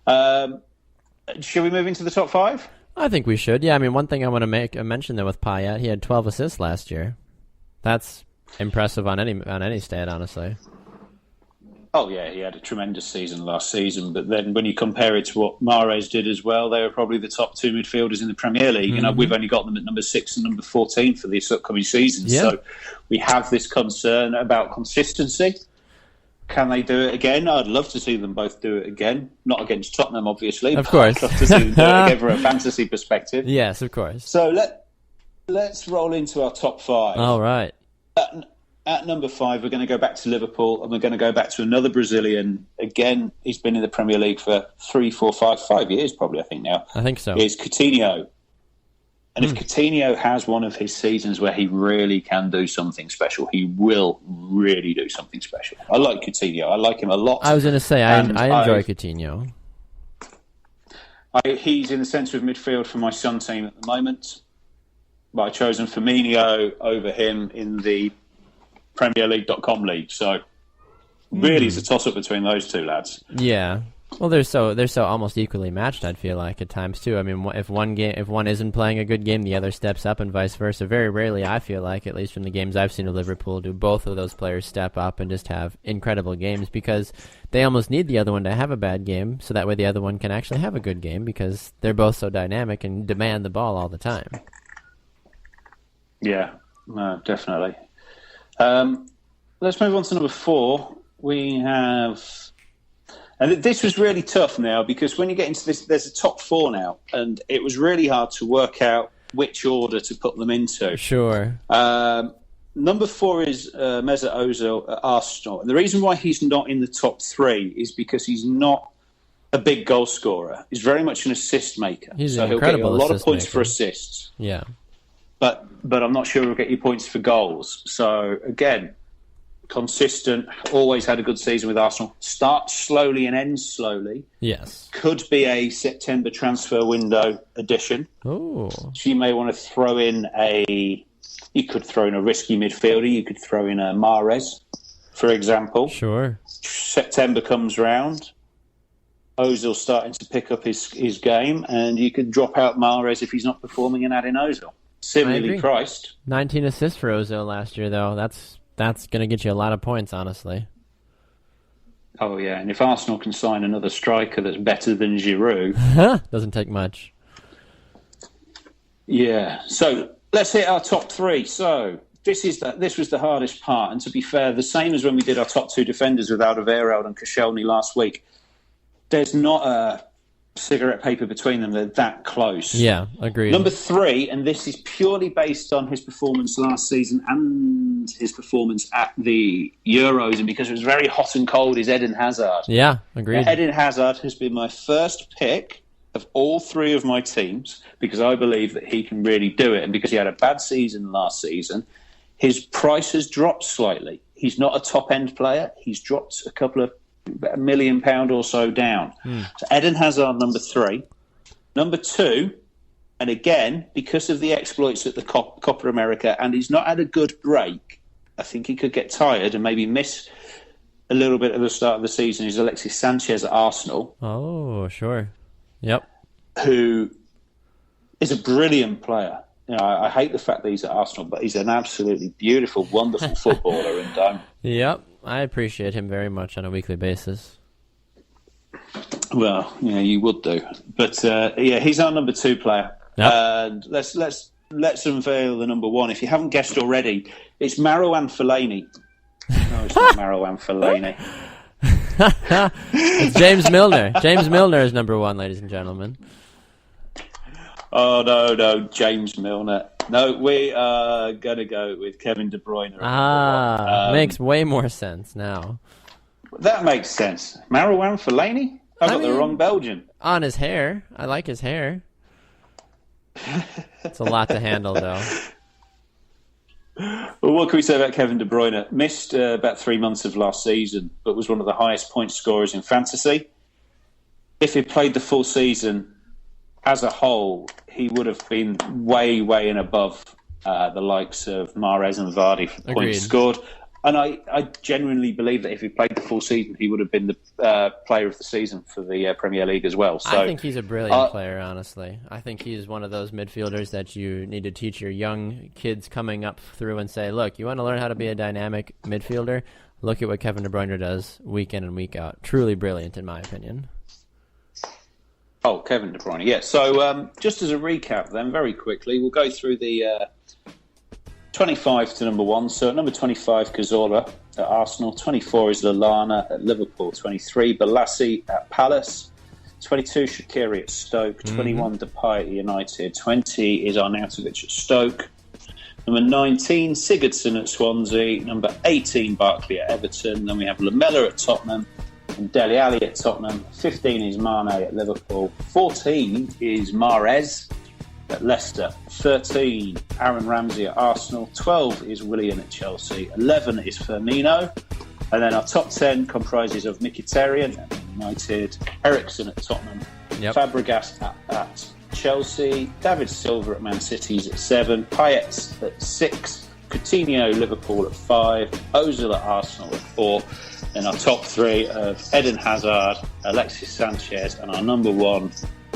Should we move into the top 5? I think we should. Yeah, I mean, one thing I want to make a mention there with Payet, he had 12 assists last year. That's impressive on any stat, honestly. Oh, yeah, he had a tremendous season last season. But then when you compare it to what Mahrez did as well, they were probably the top 2 midfielders in the Premier League. Mm-hmm. We've only got them at number 6 and number 14 for this upcoming season. Yeah. So we have this concern about consistency. Can they do it again? I'd love to see them both do it again. Not against Tottenham, obviously. Of course. I'd love to see them do it again from a fantasy perspective. Yes, of course. So let's roll into our top 5. All right. At number 5, we're going to go back to Liverpool, and we're going to go back to another Brazilian. Again, he's been in the Premier League for 5 years, probably, I think now. I think so. It's Coutinho. And if Coutinho has one of his seasons where he really can do something special, he will really do something special. I like Coutinho. I like him a lot. I was going to say, I enjoy Coutinho. He's in the centre of midfield for my son team at the moment. But I've chosen Firmino over him in the PremierLeague.com league. So really it's a toss-up between those two lads. Yeah. Well, they're so almost equally matched, I'd feel like, at times, too. I mean, if one isn't playing a good game, the other steps up and vice versa. Very rarely, I feel like, at least from the games I've seen of Liverpool, do both of those players step up and just have incredible games, because they almost need the other one to have a bad game, so that way the other one can actually have a good game, because they're both so dynamic and demand the ball all the time. Yeah, no, definitely. Let's move on to number 4. We have... And this was really tough now, because when you get into this, there's a top 4 now, and it was really hard to work out which order to put them into. Sure. Number 4 is Mesut Ozil at Arsenal. And the reason why he's not in the top 3 is because he's not a big goal scorer. He's very much an assist maker. He's so he'll get you a lot of points for assists. Yeah. But I'm not sure he'll get you points for goals. So, again... consistent, always had a good season with Arsenal. Starts slowly and ends slowly. Yes. Could be a September transfer window addition. Oh. So you may want to throw in you could throw in a risky midfielder. You could throw in a Mahrez, for example. Sure. September comes round. Ozil's starting to pick up his game, and you could drop out Mahrez if he's not performing and add in Ozil. Similarly priced. 19 assists for Ozil last year, though. That's going to get you a lot of points, honestly. Oh, yeah. And if Arsenal can sign another striker that's better than Giroud... Doesn't take much. Yeah. So, let's hit our top 3. So, this was the hardest part. And to be fair, the same as when we did our top 2 defenders with Alderweireld and Koscielny last week. There's not cigarette paper between them. They're that close. Yeah, agreed. Number 3, and this is purely based on his performance last season and his performance at the Euros, and because it was very hot and cold, is Eden Hazard. Yeah, agreed. Now, Eden Hazard has been my first pick of all 3 of my teams because I believe that he can really do it, and because he had a bad season last season, his price has dropped slightly. He's not a top-end player. He's dropped a couple of £1 million or so down. So Eden Hazard, number 3. Number 2, and again, because of the exploits at the Copa America, and he's not had a good break, I think he could get tired and maybe miss a little bit at the start of the season, is Alexis Sanchez at Arsenal. Oh, sure. Yep. Who is a brilliant player. You know, I hate the fact that he's at Arsenal, but he's an absolutely beautiful, wonderful footballer. And yep, I appreciate him very much on a weekly basis. Well, yeah, you would do. But yeah, he's our number 2 player. Yep. And let's unveil the number 1. If you haven't guessed already, it's Marouane Fellaini. No, it's not Marouane Fellaini. It's James Milner. James Milner is number 1, ladies and gentlemen. Oh, no, James Milner. No, we are going to go with Kevin De Bruyne. Makes way more sense now. That makes sense. Marouane Fellaini? I got the wrong Belgian. On his hair. I like his hair. It's a lot to handle, though. Well, what can we say about Kevin De Bruyne? Missed about 3 months of last season, but was one of the highest point scorers in fantasy. If he played the full season as a whole, he would have been way, way and above the likes of Mahrez and Vardy for the points scored. And I genuinely believe that if he played the full season, he would have been the player of the season for the Premier League as well. So I think he's a brilliant player, honestly. I think he's one of those midfielders that you need to teach your young kids coming up through and say, look, you want to learn how to be a dynamic midfielder? Look at what Kevin De Bruyne does week in and week out. Truly brilliant, in my opinion. Oh, Kevin De Bruyne, yeah. So just as a recap then, very quickly, we'll go through the 25 to number 1. So at number 25, Cazorla at Arsenal. 24 is Lallana at Liverpool. 23, Balassi at Palace. 22, Shaqiri at Stoke. 21, Depay at United. 20 is Arnautovic at Stoke. Number 19, Sigurdsson at Swansea. Number 18, Barkley at Everton. Then we have Lamela at Tottenham. And Dele Alli at Tottenham. 15 is Mane at Liverpool. 14 is Mahrez at Leicester. 13, Aaron Ramsey at Arsenal. 12 is Willian at Chelsea. 11 is Firmino. And then our top 10 comprises of Mkhitaryan at United, Eriksen at Tottenham, Fabregas at Chelsea, David Silva at Man City's at 7, Payet at 6, Coutinho Liverpool at 5, Ozil at Arsenal at 4. And our top 3 of Eden Hazard, Alexis Sanchez, and our number 1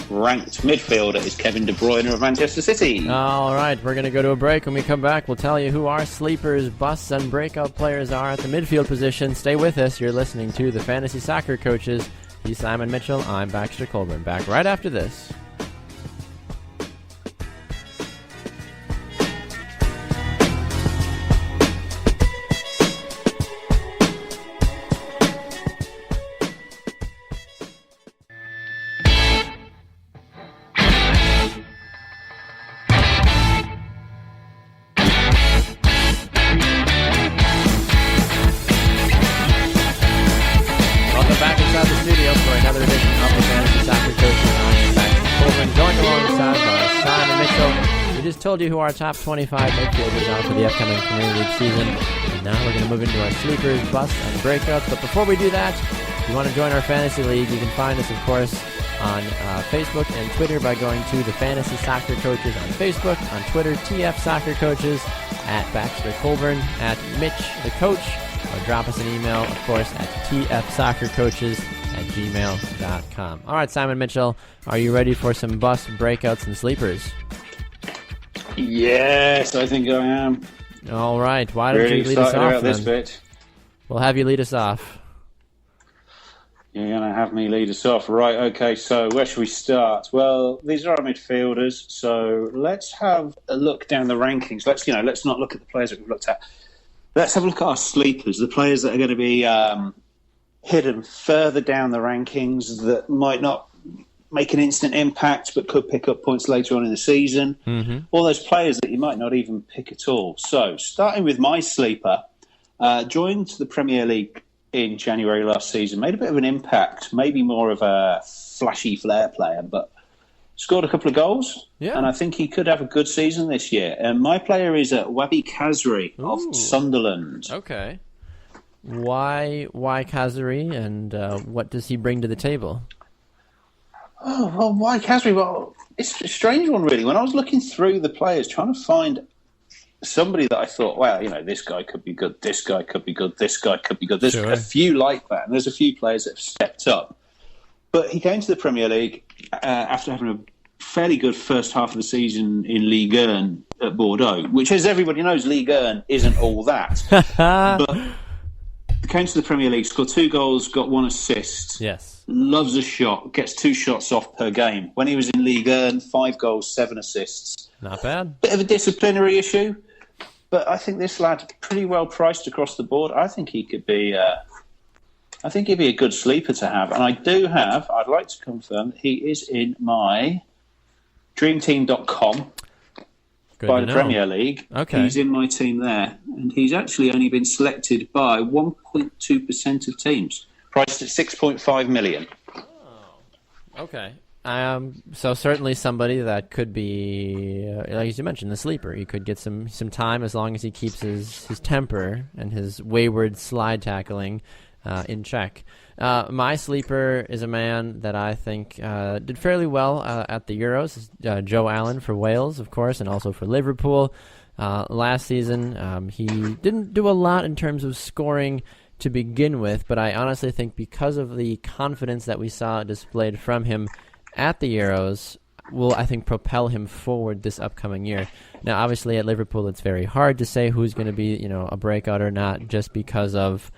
ranked midfielder is Kevin De Bruyne of Manchester City. All right, we're going to go to a break. When we come back, we'll tell you who our sleepers, busts, and breakout players are at the midfield position. Stay with us. You're listening to the Fantasy Soccer Coaches. He's Simon Mitchell. I'm Baxter Colburn. Back right after this. Told you who our top 25 midfielders are for the upcoming Premier League season. And now we're going to move into our sleepers, busts, and breakouts. But before we do that, if you want to join our fantasy league, you can find us, of course, on Facebook and Twitter by going to the Fantasy Soccer Coaches on Facebook, on Twitter, TF Soccer Coaches, at Baxter Colburn, at Mitch the Coach, or drop us an email, of course, at tfsoccercoaches@gmail.com. All right, Simon Mitchell, are you ready for some busts, breakouts, and sleepers? Yes, I think I am. All right. Why don't you lead us off, this then? bit. We'll have you lead us off. You're going to have me lead us off. Right, okay, so where should we start? Well, these are our midfielders, so let's have a look down the rankings. Let's not look at the players that we've looked at. Let's have a look at our sleepers, the players that are going to be hidden further down the rankings that might not make an instant impact but could pick up points later on in the season. Mm-hmm. All those players that you might not even pick at all. So, starting with my sleeper, joined the Premier League in January last season, made a bit of an impact, maybe more of a flashy flair player, but scored a couple of goals, and I think he could have a good season this year. And my player is Wabi Kazri of Sunderland. Okay. Why Kazri, and what does he bring to the table? Oh, well, why Kazri? Well, it's a strange one, really. When I was looking through the players, trying to find somebody that I thought, well, this guy could be good, this guy could be good, this guy could be good. There's a few like that, and there's a few players that have stepped up. But he came to the Premier League after having a fairly good first half of the season in Ligue 1 at Bordeaux, which, as everybody knows, Ligue 1 isn't all that. But he came to the Premier League, scored 2 goals, got 1 assist. Yes. Loves a shot, gets 2 shots off per game. When he was in Ligue 1, 5 goals, 7 assists. Not bad. Bit of a disciplinary issue, but I think this lad pretty well priced across the board. I think he could be... I think he'd be a good sleeper to have. And I'd like to confirm that he is in my dreamteam.com by the Premier League. Okay. He's in my team there. And he's actually only been selected by 1.2% of teams, priced at 6.5 million. Oh, okay. So certainly somebody that could be, like you mentioned, the sleeper. He could get some time as long as he keeps his temper and his wayward slide tackling in check. My sleeper is a man that I think did fairly well at the Euros. Joe Allen for Wales, of course, and also for Liverpool. Last season, he didn't do a lot in terms of scoring to begin with, but I honestly think because of the confidence that we saw displayed from him at the Euros, will, I think, propel him forward this upcoming year. Now, obviously, at Liverpool, it's very hard to say who's going to be, a breakout or not, just because of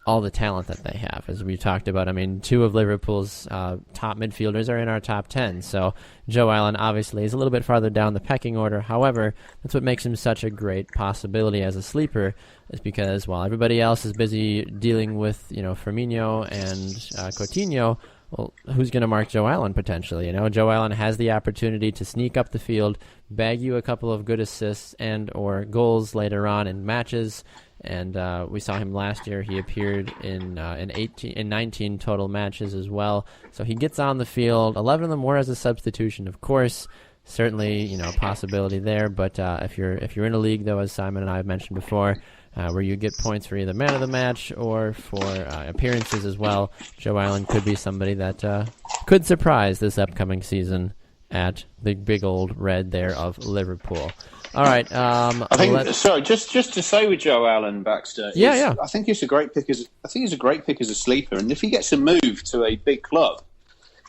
all the talent that they have, as we talked about. I mean, 2 of Liverpool's top midfielders are in our top 10, so Joe Allen obviously is a little bit farther down the pecking order. However, that's what makes him such a great possibility as a sleeper, is because while everybody else is busy dealing with, Firmino and Coutinho, well, who's going to mark Joe Allen potentially? Joe Allen has the opportunity to sneak up the field, bag you a couple of good assists and or goals later on in matches. And we saw him last year. He appeared in 19 total matches as well. So he gets on the field. 11 of them were as a substitution, of course. Certainly, possibility there. But if you're in a league, though, as Simon and I have mentioned before, where you get points for either man of the match or for appearances as well, Joe Allen could be somebody that could surprise this upcoming season at the big old red there of Liverpool. All right. I think. Sorry, just to say with Joe Allen, Baxter. Yeah. I think he's a great pick as a sleeper, and if he gets a move to a big club,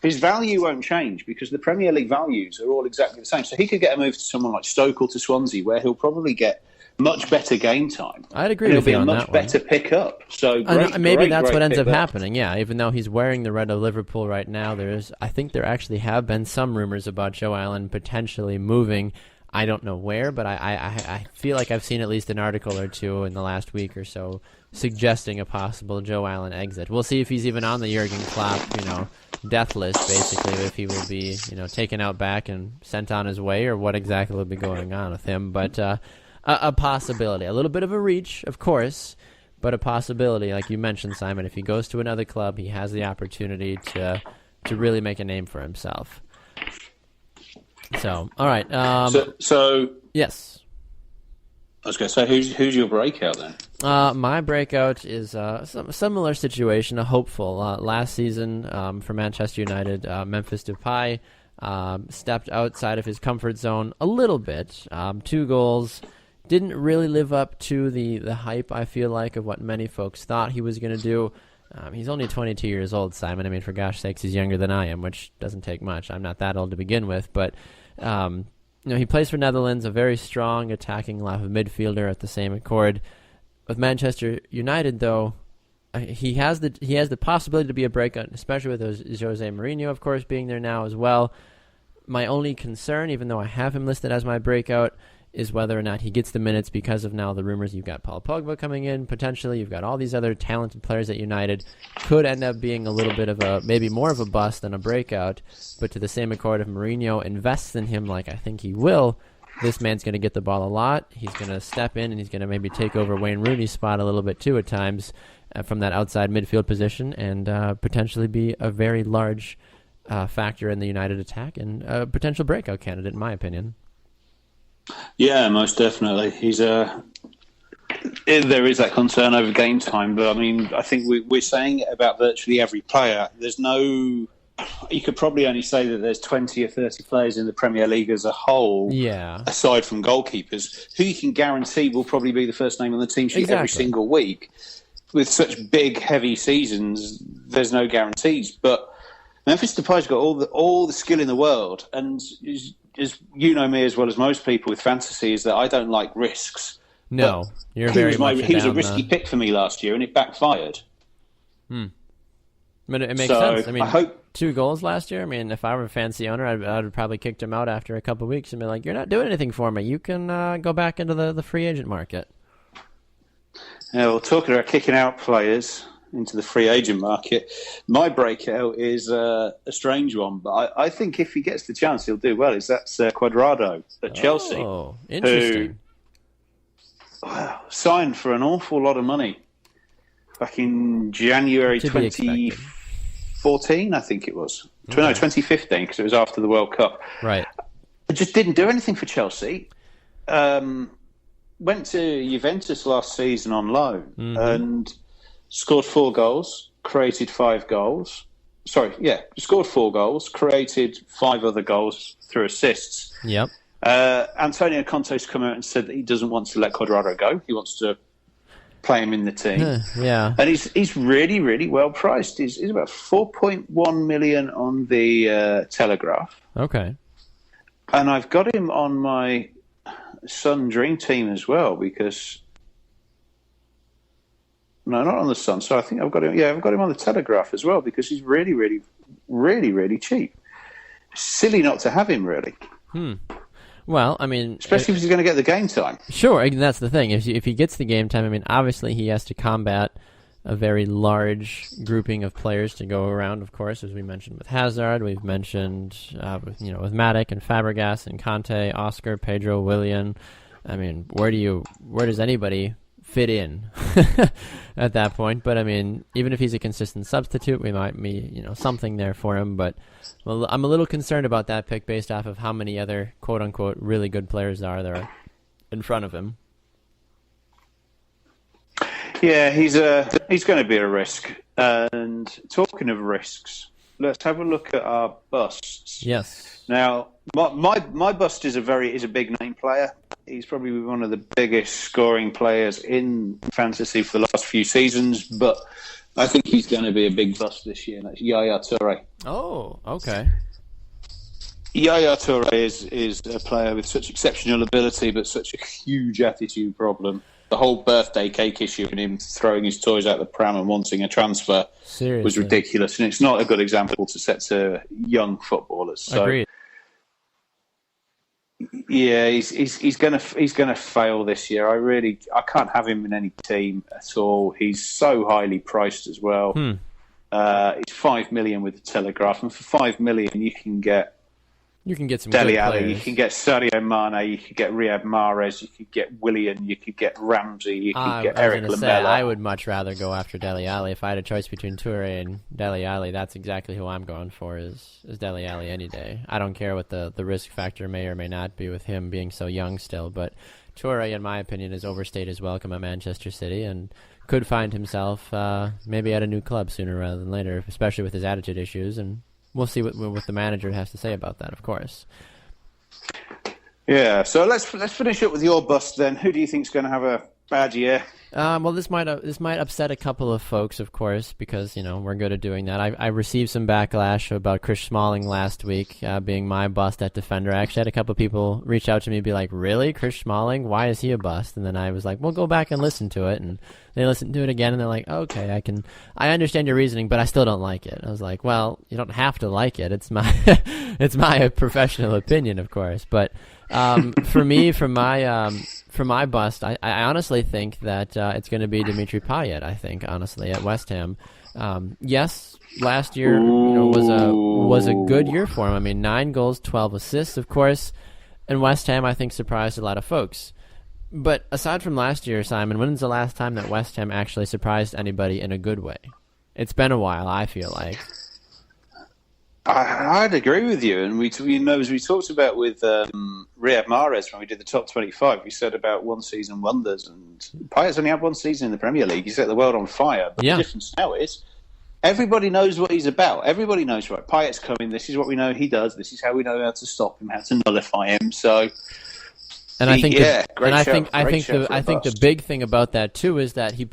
his value won't change because the Premier League values are all exactly the same. So he could get a move to someone like Stoke or to Swansea, where he'll probably get much better game time. I'd agree with you on that. He'll be a much better pickup. So maybe that's what ends up happening. Yeah, even though he's wearing the red of Liverpool right now, I think there actually have been some rumors about Joe Allen potentially moving. I don't know where, but I feel like I've seen at least an article or two in the last week or so suggesting a possible Joe Allen exit. We'll see if he's even on the Jurgen Klopp, death list, basically, if he will be, taken out back and sent on his way, or what exactly will be going on with him. But a possibility, a little bit of a reach, of course, but a possibility, like you mentioned, Simon. If he goes to another club, he has the opportunity to really make a name for himself. So, all right. So yes. I was going to say, who's your breakout then? My breakout is a similar situation, a hopeful. Last season for Manchester United, Memphis Depay stepped outside of his comfort zone a little bit. 2 goals. Didn't really live up to the hype, I feel like, of what many folks thought he was going to do. He's only 22 years old, Simon. I mean, for gosh sakes, he's younger than I am, which doesn't take much. I'm not that old to begin with, but he plays for Netherlands, a very strong attacking left midfielder at the same accord. With Manchester United, though, he has the possibility to be a breakout, especially with Jose Mourinho, of course, being there now as well. My only concern, even though I have him listed as my breakout, is whether or not he gets the minutes because of now the rumors. You've got Paul Pogba coming in, potentially. You've got all these other talented players at United. Could end up being a little bit of a, maybe more of a bust than a breakout. But to the same accord, if Mourinho invests in him like I think he will, this man's going to get the ball a lot. He's going to step in and he's going to maybe take over Wayne Rooney's spot a little bit too at times from that outside midfield position and potentially be a very large factor in the United attack and a potential breakout candidate, in my opinion. Yeah, most definitely. There is that concern over game time, but I mean, I think we're saying it about virtually every player. You could probably only say that there's 20 or 30 players in the Premier League as a whole, aside from goalkeepers, who you can guarantee will probably be the first name on the team sheet every single week. With such big, heavy seasons, there's no guarantees. But Memphis Depay's got all the skill in the world, and as you know me as well as most people with fantasy, is that I don't like risks. No, he was a risky pick for me last year, and it backfired. But it makes sense. I mean, 2 goals last year. I mean, if I were a fancy owner, I'd have probably kicked him out after a couple of weeks and be like, "You're not doing anything for me. You can go back into the free agent market." Yeah, well, talking about kicking out players into the free agent market, my breakout is a strange one, but I think if he gets the chance, he'll do well. That's Cuadrado at Chelsea. Oh, interesting. Who signed for an awful lot of money back in January 2014, I think it was. Okay. No, 2015, because it was after the World Cup. Right. But just didn't do anything for Chelsea. Went to Juventus last season on loan and scored 4 goals, created 5 goals. Scored 4 goals, created 5 other goals through assists. Yep. Antonio Conte's come out and said that he doesn't want to let Cuadrado go. He wants to play him in the team. Yeah. And he's really, really well priced. He's about 4.1 million on the Telegraph. Okay. And I've got him on my Sun Dream Team as well because... No, not on the Sun. So I think I've got him. Yeah, I've got him on the Telegraph as well because he's really, really, really, really cheap. Silly not to have him, really. Well, I mean, especially if he's going to get the game time. Sure, and that's the thing. If he gets the game time, I mean, obviously he has to combat a very large grouping of players to go around. Of course, as we mentioned with Hazard, we've mentioned with Matic and Fabregas and Conte, Oscar, Pedro, Willian. I mean, where does anybody fit in at that point? But I mean, even if he's a consistent substitute, we might be something there for him. But I'm a little concerned about that pick based off of how many other quote unquote really good players there are in front of him. Yeah, he's going to be a risk. And talking of risks, let's have a look at our busts. Yes. Now, my bust is a big name player. He's probably one of the biggest scoring players in fantasy for the last few seasons, but I think he's going to be a big bust this year. And that's Yaya Toure. Oh, okay. Yaya Toure is a player with such exceptional ability, but such a huge attitude problem. The whole birthday cake issue and him throwing his toys out the pram and wanting a transfer was ridiculous, and it's not a good example to set to young footballers. So, agreed. Yeah, he's gonna fail this year. I can't have him in any team at all. He's so highly priced as well. It's 5 million with the Telegraph, and for 5 million you can get some Dele good Alli, players. you can get Sadio Mane, you could get Riyad Mahrez, you could get Willian, you could get Ramsey, you could get Eric Lamela. I would much rather go after Dele Alli. If I had a choice between Toure and Dele Alli, that's exactly who I'm going for is Dele Alli any day. I don't care what the risk factor may or may not be with him being so young still, but Toure, in my opinion, has overstayed his welcome at Manchester City and could find himself maybe at a new club sooner rather than later, especially with his attitude issues, and we'll see what the manager has to say about that, of course. Yeah, so let's finish up with your bust then. Who do you think is going to have a bad year? Well, this might upset a couple of folks, of course, because we're good at doing that. I received some backlash about Chris Smalling last week being my bust at defender. I actually had a couple of people reach out to me and be like, "Really, Chris Smalling? Why is he a bust?" And then I was like, "Well, go back and listen to it." And they listened to it again, and they're like, "Okay, I understand your reasoning, but I still don't like it." I was like, "Well, you don't have to like it. It's my it's my professional opinion, of course." But for me, for my bust, I honestly think that it's going to be Dimitri Payet. I think honestly at West Ham. Yes, last year was a good year for him. I mean, 9 goals, 12 assists, of course, and West Ham I think surprised a lot of folks. But aside from last year, Simon, when's the last time that West Ham actually surprised anybody in a good way? It's been a while, I feel like. I'd agree with you, and as we talked about with Riyad Mahrez when we did the top 25, we said about one season wonders, and Payet's only had one season in the Premier League. He set the world on fire, but the difference now is everybody knows what he's about. Everybody knows, right, Payet's coming, this is what we know he does, this is how we know how to stop him, how to nullify him, so... And I think the big thing about that too is that he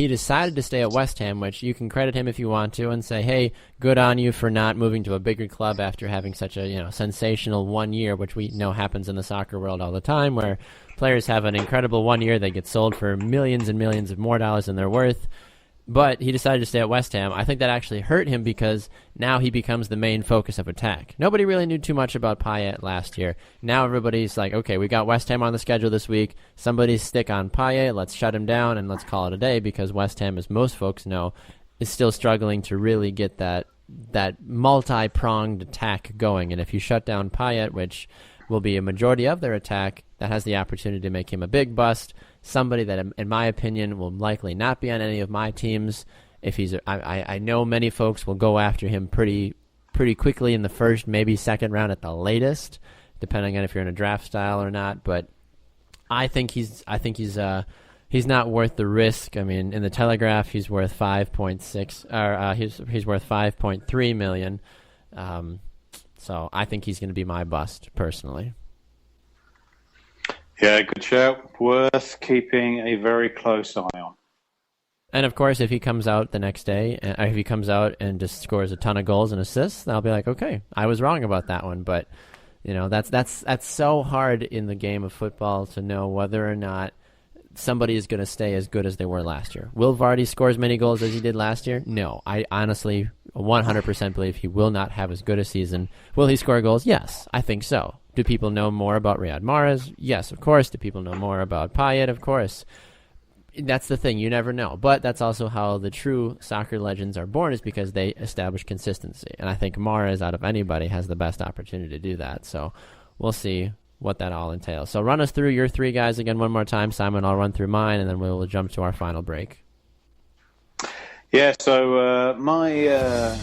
decided to stay at West Ham, which you can credit him if you want to and say, hey, good on you for not moving to a bigger club after having such a sensational 1 year, which we know happens in the soccer world all the time, where players have an incredible 1 year, they get sold for millions and millions of more dollars than they're worth. But he decided to stay at West Ham. I think that actually hurt him because now he becomes the main focus of attack. Nobody really knew too much about Payet last year. Now everybody's like, okay, we got West Ham on the schedule this week. Somebody stick on Payet. Let's shut him down and let's call it a day, because West Ham, as most folks know, is still struggling to really get that multi-pronged attack going. And if you shut down Payet, which will be a majority of their attack, that has the opportunity to make him a big bust. Somebody that, in my opinion, will likely not be on any of my teams. If I know many folks will go after him pretty quickly in the first, maybe second round at the latest, depending on if you're in a draft style or not. But I think he's not worth the risk. I mean, in the Telegraph, he's worth 5.6, or he's worth 5.3 million. So I think he's going to be my bust personally. Yeah, good shout. Worth keeping a very close eye on. And of course, if he comes out the next day, if he comes out and just scores a ton of goals and assists, I'll be like, okay, I was wrong about that one. But that's so hard in the game of football to know whether or not somebody is going to stay as good as they were last year. Will Vardy score as many goals as he did last year? No, I honestly 100% believe he will not have as good a season. Will he score goals? Yes, I think so. Do people know more about Riyad Mahrez? Yes, of course. Do people know more about Payet? Of course. That's the thing. You never know. But that's also how the true soccer legends are born, is because they establish consistency. And I think Mahrez, out of anybody, has the best opportunity to do that. So we'll see what that all entails. So run us through your 3 guys again one more time, Simon. I'll run through mine, and then we'll jump to our final break. Yeah, so my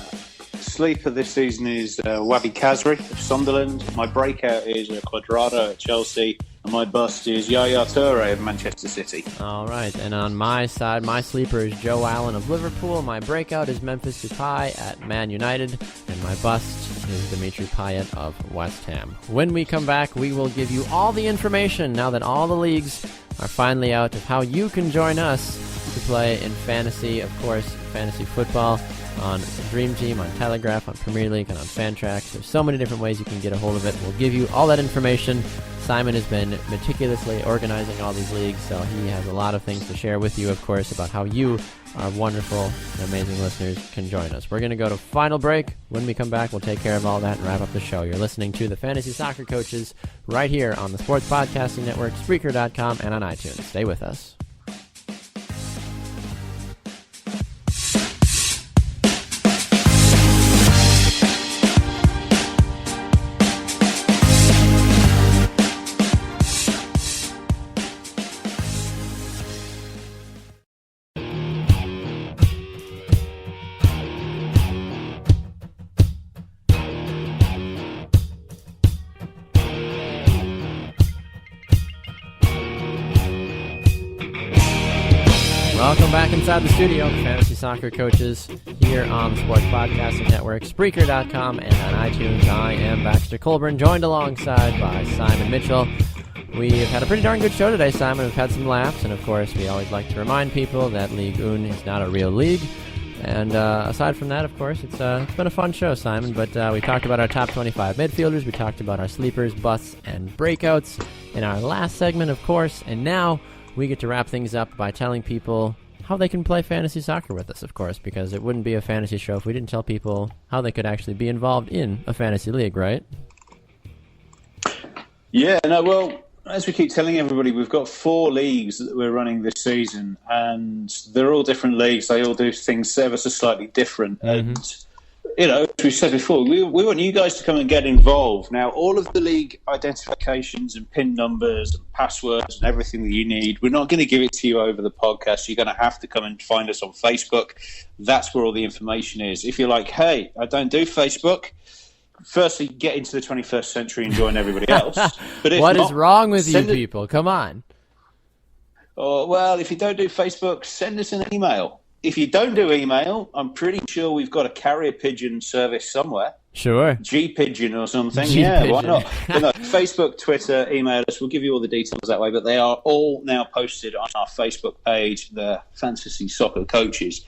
sleeper this season is Wabi Kazri of Sunderland. My breakout is Cuadrado at Chelsea. And my bust is Yaya Toure of Manchester City. All right, and on my side, my sleeper is Joe Allen of Liverpool. My breakout is Memphis Depay at Man United. And my bust is Dimitri Payet of West Ham. When we come back, we will give you all the information, now that all the leagues are finally out, of how you can join us to play in fantasy, of course, fantasy football, on Dream Team, on Telegraph, on Premier League, and on Fantrax. There's so many different ways you can get a hold of it. We'll give you all that information. Simon has been meticulously organizing all these leagues, so he has a lot of things to share with you, of course, about how you, our wonderful and amazing listeners, can join us. We're going to go to final break. When we come back, we'll take care of all that and wrap up the show. You're listening to the Fantasy Soccer Coaches right here on the Sports Podcasting Network, Spreaker.com, and on iTunes. Stay with us. Welcome back inside the studio, the Fantasy Soccer Coaches, here on the Sports Podcasting Network, Spreaker.com, and on iTunes. I am Baxter Colburn, joined alongside by Simon Mitchell. We've had a pretty darn good show today, Simon. We've had some laughs, and of course, we always like to remind people that League Un is not a real league. And aside from that, of course, it's been a fun show, Simon. But we talked about our top 25 midfielders. We talked about our sleepers, busts, and breakouts in our last segment, of course. And now we get to wrap things up by telling people how they can play fantasy soccer with us, of course, because it wouldn't be a fantasy show if we didn't tell people how they could actually be involved in a fantasy league, right? Yeah, no, well, as we keep telling everybody, we've got 4 leagues that we're running this season, and they're all different leagues. They all do things ever so slightly different. Mm-hmm. And, you know, as we said before, we want you guys to come and get involved. Now, all of the league identifications and PIN numbers and passwords and everything that you need, we're not going to give it to you over the podcast. You're going to have to come and find us on Facebook. That's where all the information is. If you're like, hey, I don't do Facebook, firstly, get into the 21st century and join everybody else. But if what not, is wrong with you people? Come on. Oh, well, if you don't do Facebook, send us an email. If you don't do email, I'm pretty sure we've got a carrier pigeon service somewhere. Sure. G-Pigeon or something. G-Pigeon. Yeah, why not? But no, Facebook, Twitter, email us. We'll give you all the details that way. But they are all now posted on our Facebook page, the Fantasy Soccer Coaches.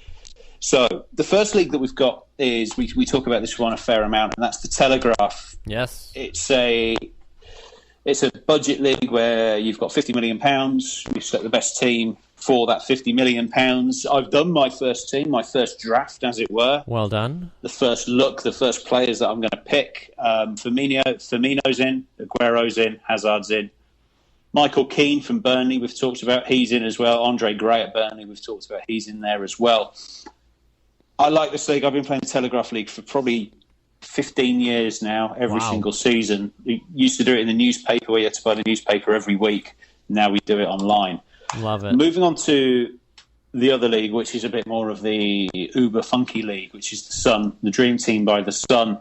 So the first league that we've got is, we talk about this one a fair amount, and that's the Telegraph. Yes. It's a budget league where you've got £50 million. You select the best team for that £50 million. I've done my first team, my first draft, as it were. Well done. The first look, the first players that I'm going to pick. Firmino's in, Aguero's in, Hazard's in. Michael Keane from Burnley, we've talked about, he's in as well. Andre Gray at Burnley, we've talked about, he's in there as well. I like this league. I've been playing the Telegraph League for probably 15 years now, every single season. We used to do it in the newspaper where you had to buy the newspaper every week. Now we do it online. Love it. Moving on to the other league, which is a bit more of the uber funky league, which is the Sun, the Dream Team by the Sun.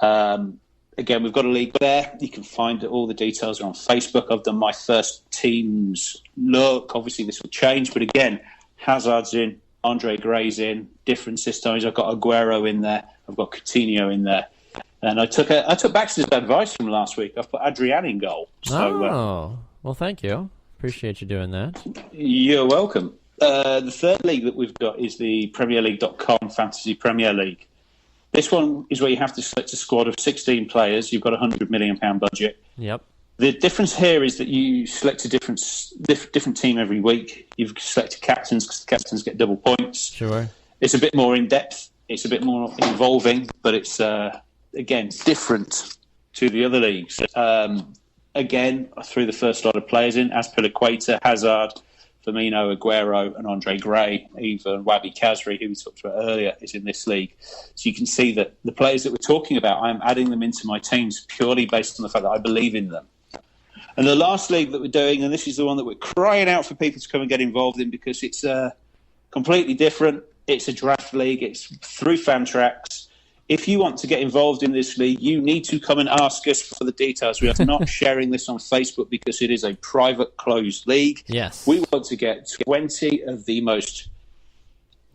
Again, we've got a league there. You can find all the details are on Facebook. I've done my first team's look. Obviously, this will change, but again, Hazard's in, Andre Gray's in, different systems. I've got Aguero in there. I've got Coutinho in there. And I took Baxter's advice from last week. I've put Adrian in goal. So, well, thank you. Appreciate you doing that. You're welcome. The third league that we've got is the PremierLeague.com Fantasy Premier League. This one is where you have to select a squad of 16 players. You've got a £100 million budget. Yep. The difference here is that you select a different team every week. You've selected captains because the captains get double points. Sure. It's a bit more in-depth. It's a bit more involving, but it's, again, different to the other leagues. Again, I threw the first lot of players in. Azpilicueta, Hazard, Firmino, Aguero, and Andre Gray. Even Wabi Kazri, who we talked about earlier, is in this league. So you can see that the players that we're talking about, I'm adding them into my teams purely based on the fact that I believe in them. And the last league that we're doing, and this is the one that we're crying out for people to come and get involved in because it's completely different. It's a draft league. It's through Fantrax. If you want to get involved in this league, you need to come and ask us for the details. We are not sharing this on Facebook because it is a private, closed league. Yes. We want to get 20 of the most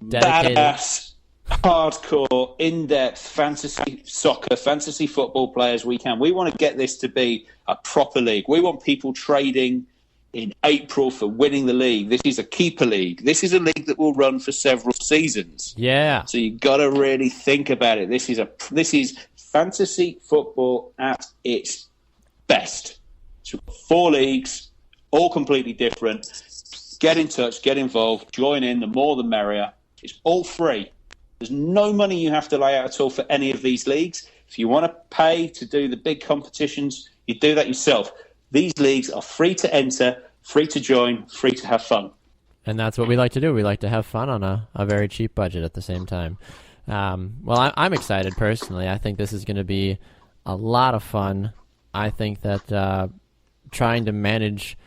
dedicated, badass, hardcore, in-depth fantasy soccer, fantasy football players we can. We want to get this to be a proper league. We want people trading in April for winning the league. This is a keeper league. This is a league that will run for several seasons. Yeah. So you've got to really think about it. This is fantasy football at its best. So 4 leagues, all completely different. Get in touch, get involved, join in. The more the merrier. It's all free. There's no money you have to lay out at all for any of these leagues. If you want to pay to do the big competitions, you do that yourself. These leagues are free to enter, free to join, free to have fun. And that's what we like to do. We like to have fun on a very cheap budget at the same time. Well, I'm excited personally. I think this is going to be a lot of fun. I think that trying to manage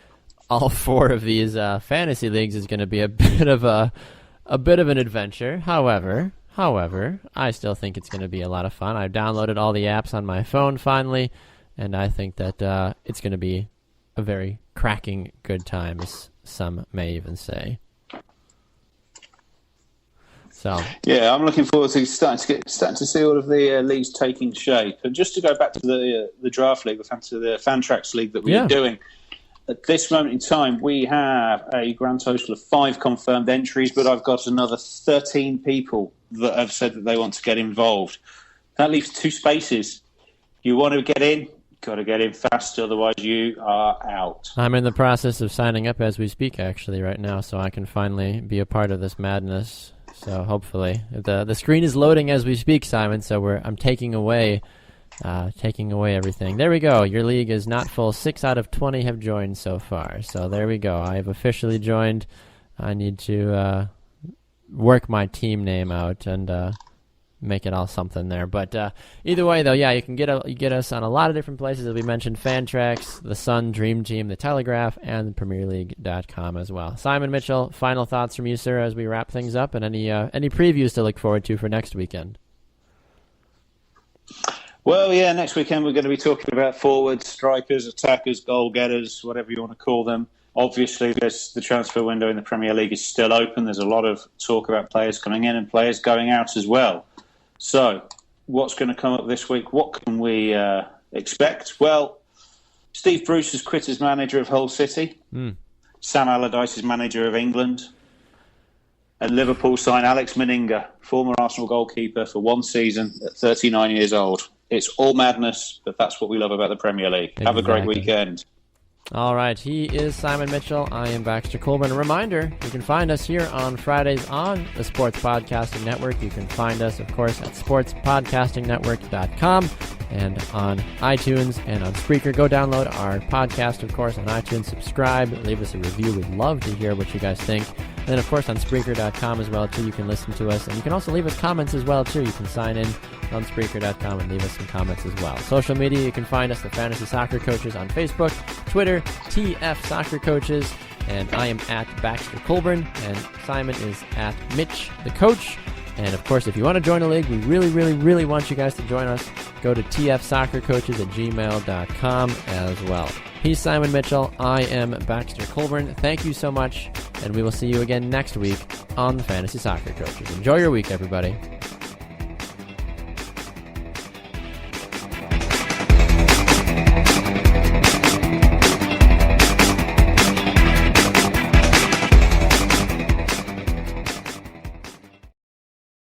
all 4 of these fantasy leagues is going to be a bit of an adventure. However, I still think it's going to be a lot of fun. I've downloaded all the apps on my phone finally. And I think that it's going to be a very cracking good time, as some may even say. So yeah, I'm looking forward to starting to see all of the leagues taking shape. And just to go back to the draft league, the Fantrax league that we were doing, at this moment in time, we have a grand total of 5 confirmed entries, but I've got another 13 people that have said that they want to get involved. That leaves 2 spaces. You want to get in, got to get in fast, otherwise you are out. I'm in the process of signing up as we speak, actually, right now, so I can finally be a part of this madness. So hopefully, the screen is loading as we speak, Simon. So I'm taking away everything. There we go. Your league is not full. 6 out of 20 have joined so far. So there we go. I have officially joined. I need to work my team name out and make it all something there. But either way, though, yeah, you can get us on a lot of different places. As we mentioned, Fantrax, The Sun, Dream Team, The Telegraph, and PremierLeague.com as well. Simon Mitchell, final thoughts from you, sir, as we wrap things up, and any previews to look forward to for next weekend? Well, yeah, next weekend we're going to be talking about forwards, strikers, attackers, goal getters, whatever you want to call them. Obviously, the transfer window in the Premier League is still open. There's a lot of talk about players coming in and players going out as well. So, what's going to come up this week? What can we expect? Well, Steve Bruce is quit as manager of Hull City. Sam Allardyce is manager of England. And Liverpool sign Alex Meninga, former Arsenal goalkeeper, for 1 season at 39 years old. It's all madness, but that's what we love about the Premier League. Exactly. Have a great weekend. All right, he is Simon Mitchell. I am Baxter Colburn. A reminder, you can find us here on Fridays on the Sports Podcasting Network. You can find us, of course, at sportspodcastingnetwork.com and on iTunes and on Spreaker. Go download our podcast, of course, on iTunes. Subscribe, leave us a review. We'd love to hear what you guys think. And then, of course, on Spreaker.com as well, too, you can listen to us. And you can also leave us comments as well, too. You can sign in on Spreaker.com and leave us some comments as well. Social media, you can find us, the Fantasy Soccer Coaches, on Facebook, Twitter, TF Soccer Coaches, and I am at Baxter Colburn, and Simon is at Mitch the Coach. And, of course, if you want to join a league, we really, really, really want you guys to join us. Go to tfsoccercoaches@gmail.com as well. He's Simon Mitchell. I am Baxter Colburn. Thank you so much, and we will see you again next week on the Fantasy Soccer Coaches. Enjoy your week, everybody.